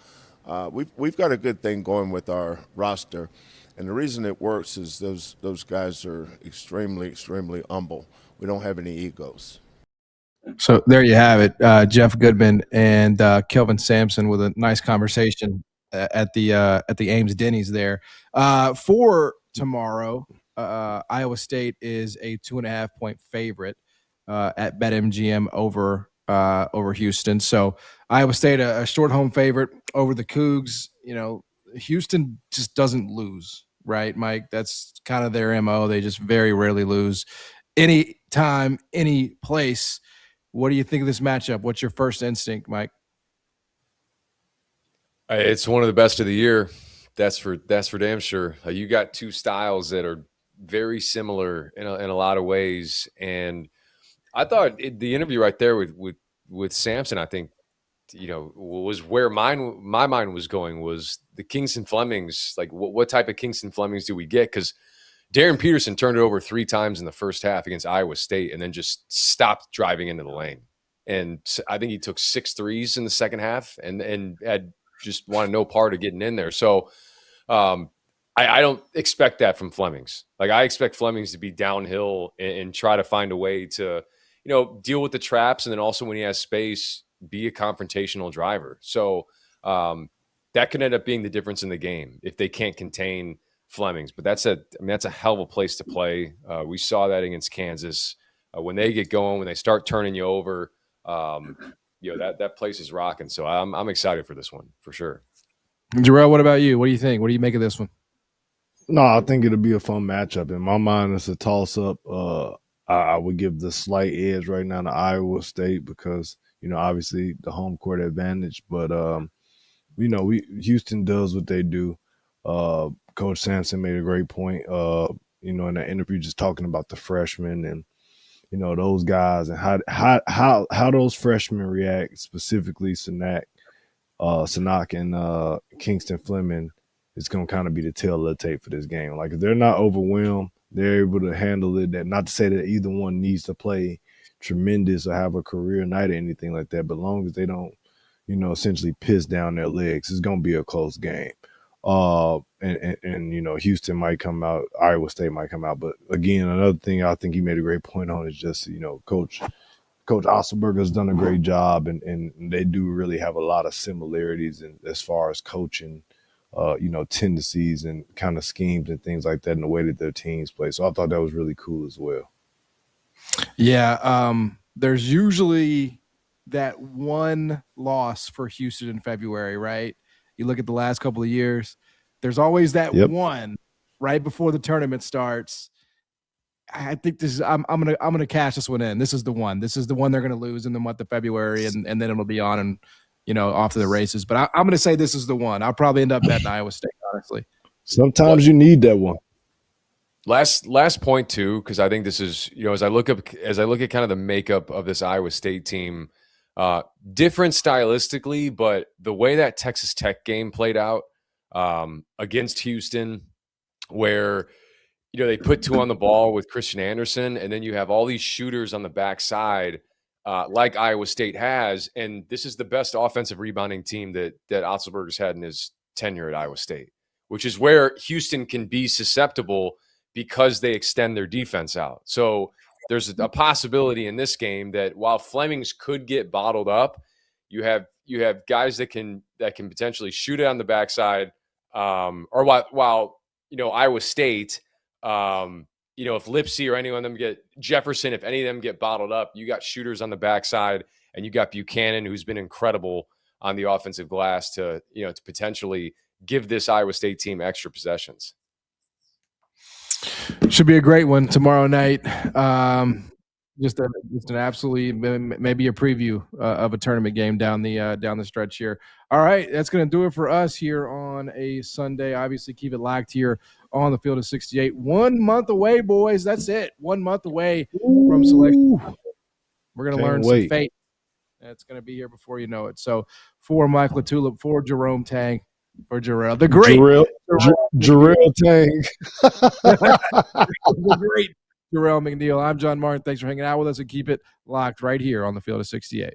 we've got a good thing going with our roster, and the reason it works is those guys are extremely, extremely humble. We don't have any egos. So there you have it, Jeff Goodman and Kelvin Samson with a nice conversation at the Ames Denny's there. For tomorrow, Iowa State is a 2.5-point favorite at BetMGM over Houston. So Iowa State a short home favorite over the Cougs. You know, Houston just doesn't lose, right, Mike? That's kind of their MO. They just very rarely lose. Any time, any place. What do you think of this matchup? What's your first instinct, Mike? It's one of the best of the year. That's for damn sure. You got two styles that are very similar in a lot of ways, and I thought the interview right there with Samson, I think, you know, was where my mind was going, was the Kingston Flemings. Like, what type of Kingston Flemings do we get? Because Darren Peterson turned it over 3 times in the first half against Iowa State and then just stopped driving into the lane. And I think he took 6 threes in the second half and had just wanted no part of getting in there. So I don't expect that from Flemings. Like, I expect Flemings to be downhill and try to find a way to, you know, deal with the traps. And then also when he has space, be a confrontational driver. So that could end up being the difference in the game if they can't contain Flemings. But that's a hell of a place to play. We saw that against Kansas. When they get going, when they start turning you over, you know, that place is rocking. So I'm excited for this one for sure. Jarrell, what about you? What do you think? What do you make of this one? No, I think it'll be a fun matchup. In my mind, it's a toss-up. I would give the slight edge right now to Iowa State because, you know, obviously the home court advantage. But, you know, Houston does what they do. Coach Samson made a great point, you know, in that interview, just talking about the freshmen and, you know, those guys and how those freshmen react, specifically Sanak and Kingston Fleming, is going to kind of be the tail of the tape for this game. Like, if they're not overwhelmed, they're able to handle it. That, not to say that either one needs to play tremendous or have a career night or anything like that, but as long as they don't, you know, essentially piss down their legs, it's going to be a close game. And you know, Houston might come out, Iowa State might come out. But again, another thing I think he made a great point on is just, you know, Coach Osselberger has done a great job, and they do really have a lot of similarities as far as coaching, you know, tendencies and kind of schemes and things like that in the way that their teams play. So I thought that was really cool as well. Yeah, there's usually that one loss for Houston in February, right? You look at the last couple of years, there's always that one right before the tournament starts. I think this is I'm gonna cash this one in. This is the one. This is the one they're gonna lose in the month of February, and then it'll be on and, you know, off to the races. But I'm gonna say this is the one. I'll probably end up betting Iowa State, honestly. Sometimes you need that one. Last point too, because I think this is, you know, as I look at kind of the makeup of this Iowa State team, different stylistically, but the way that Texas Tech game played out against Houston, where, you know, they put 2 on the ball with Christian Anderson, and then you have all these shooters on the backside, like Iowa State has, and this is the best offensive rebounding team that Otzelberger's had in his tenure at Iowa State, which is where Houston can be susceptible because they extend their defense out. So there's a possibility in this game that while Flemings could get bottled up, you have guys that can potentially shoot it on the backside, or while you know, Iowa State if Lipsy or any of them get Jefferson, if any of them get bottled up, you got shooters on the backside, and you got Buchanan, who's been incredible on the offensive glass to potentially give this Iowa State team extra possessions. Should be a great one tomorrow night. Just an absolutely maybe a preview of a tournament game down the stretch here. All right, that's going to do it for us here on a Sunday. Obviously, keep it locked here on the Field of 68. 1 month away, boys. That's it. 1 month away from selection. We're going to learn some fate. It's going to be here before you know it. So for Mike LaTulip, for Jerome Tang, for Jarrell, the great Jerome Tang, the great Jarrell McNeil. I'm John Martin. Thanks for hanging out with us, and keep it locked right here on the Field of 68.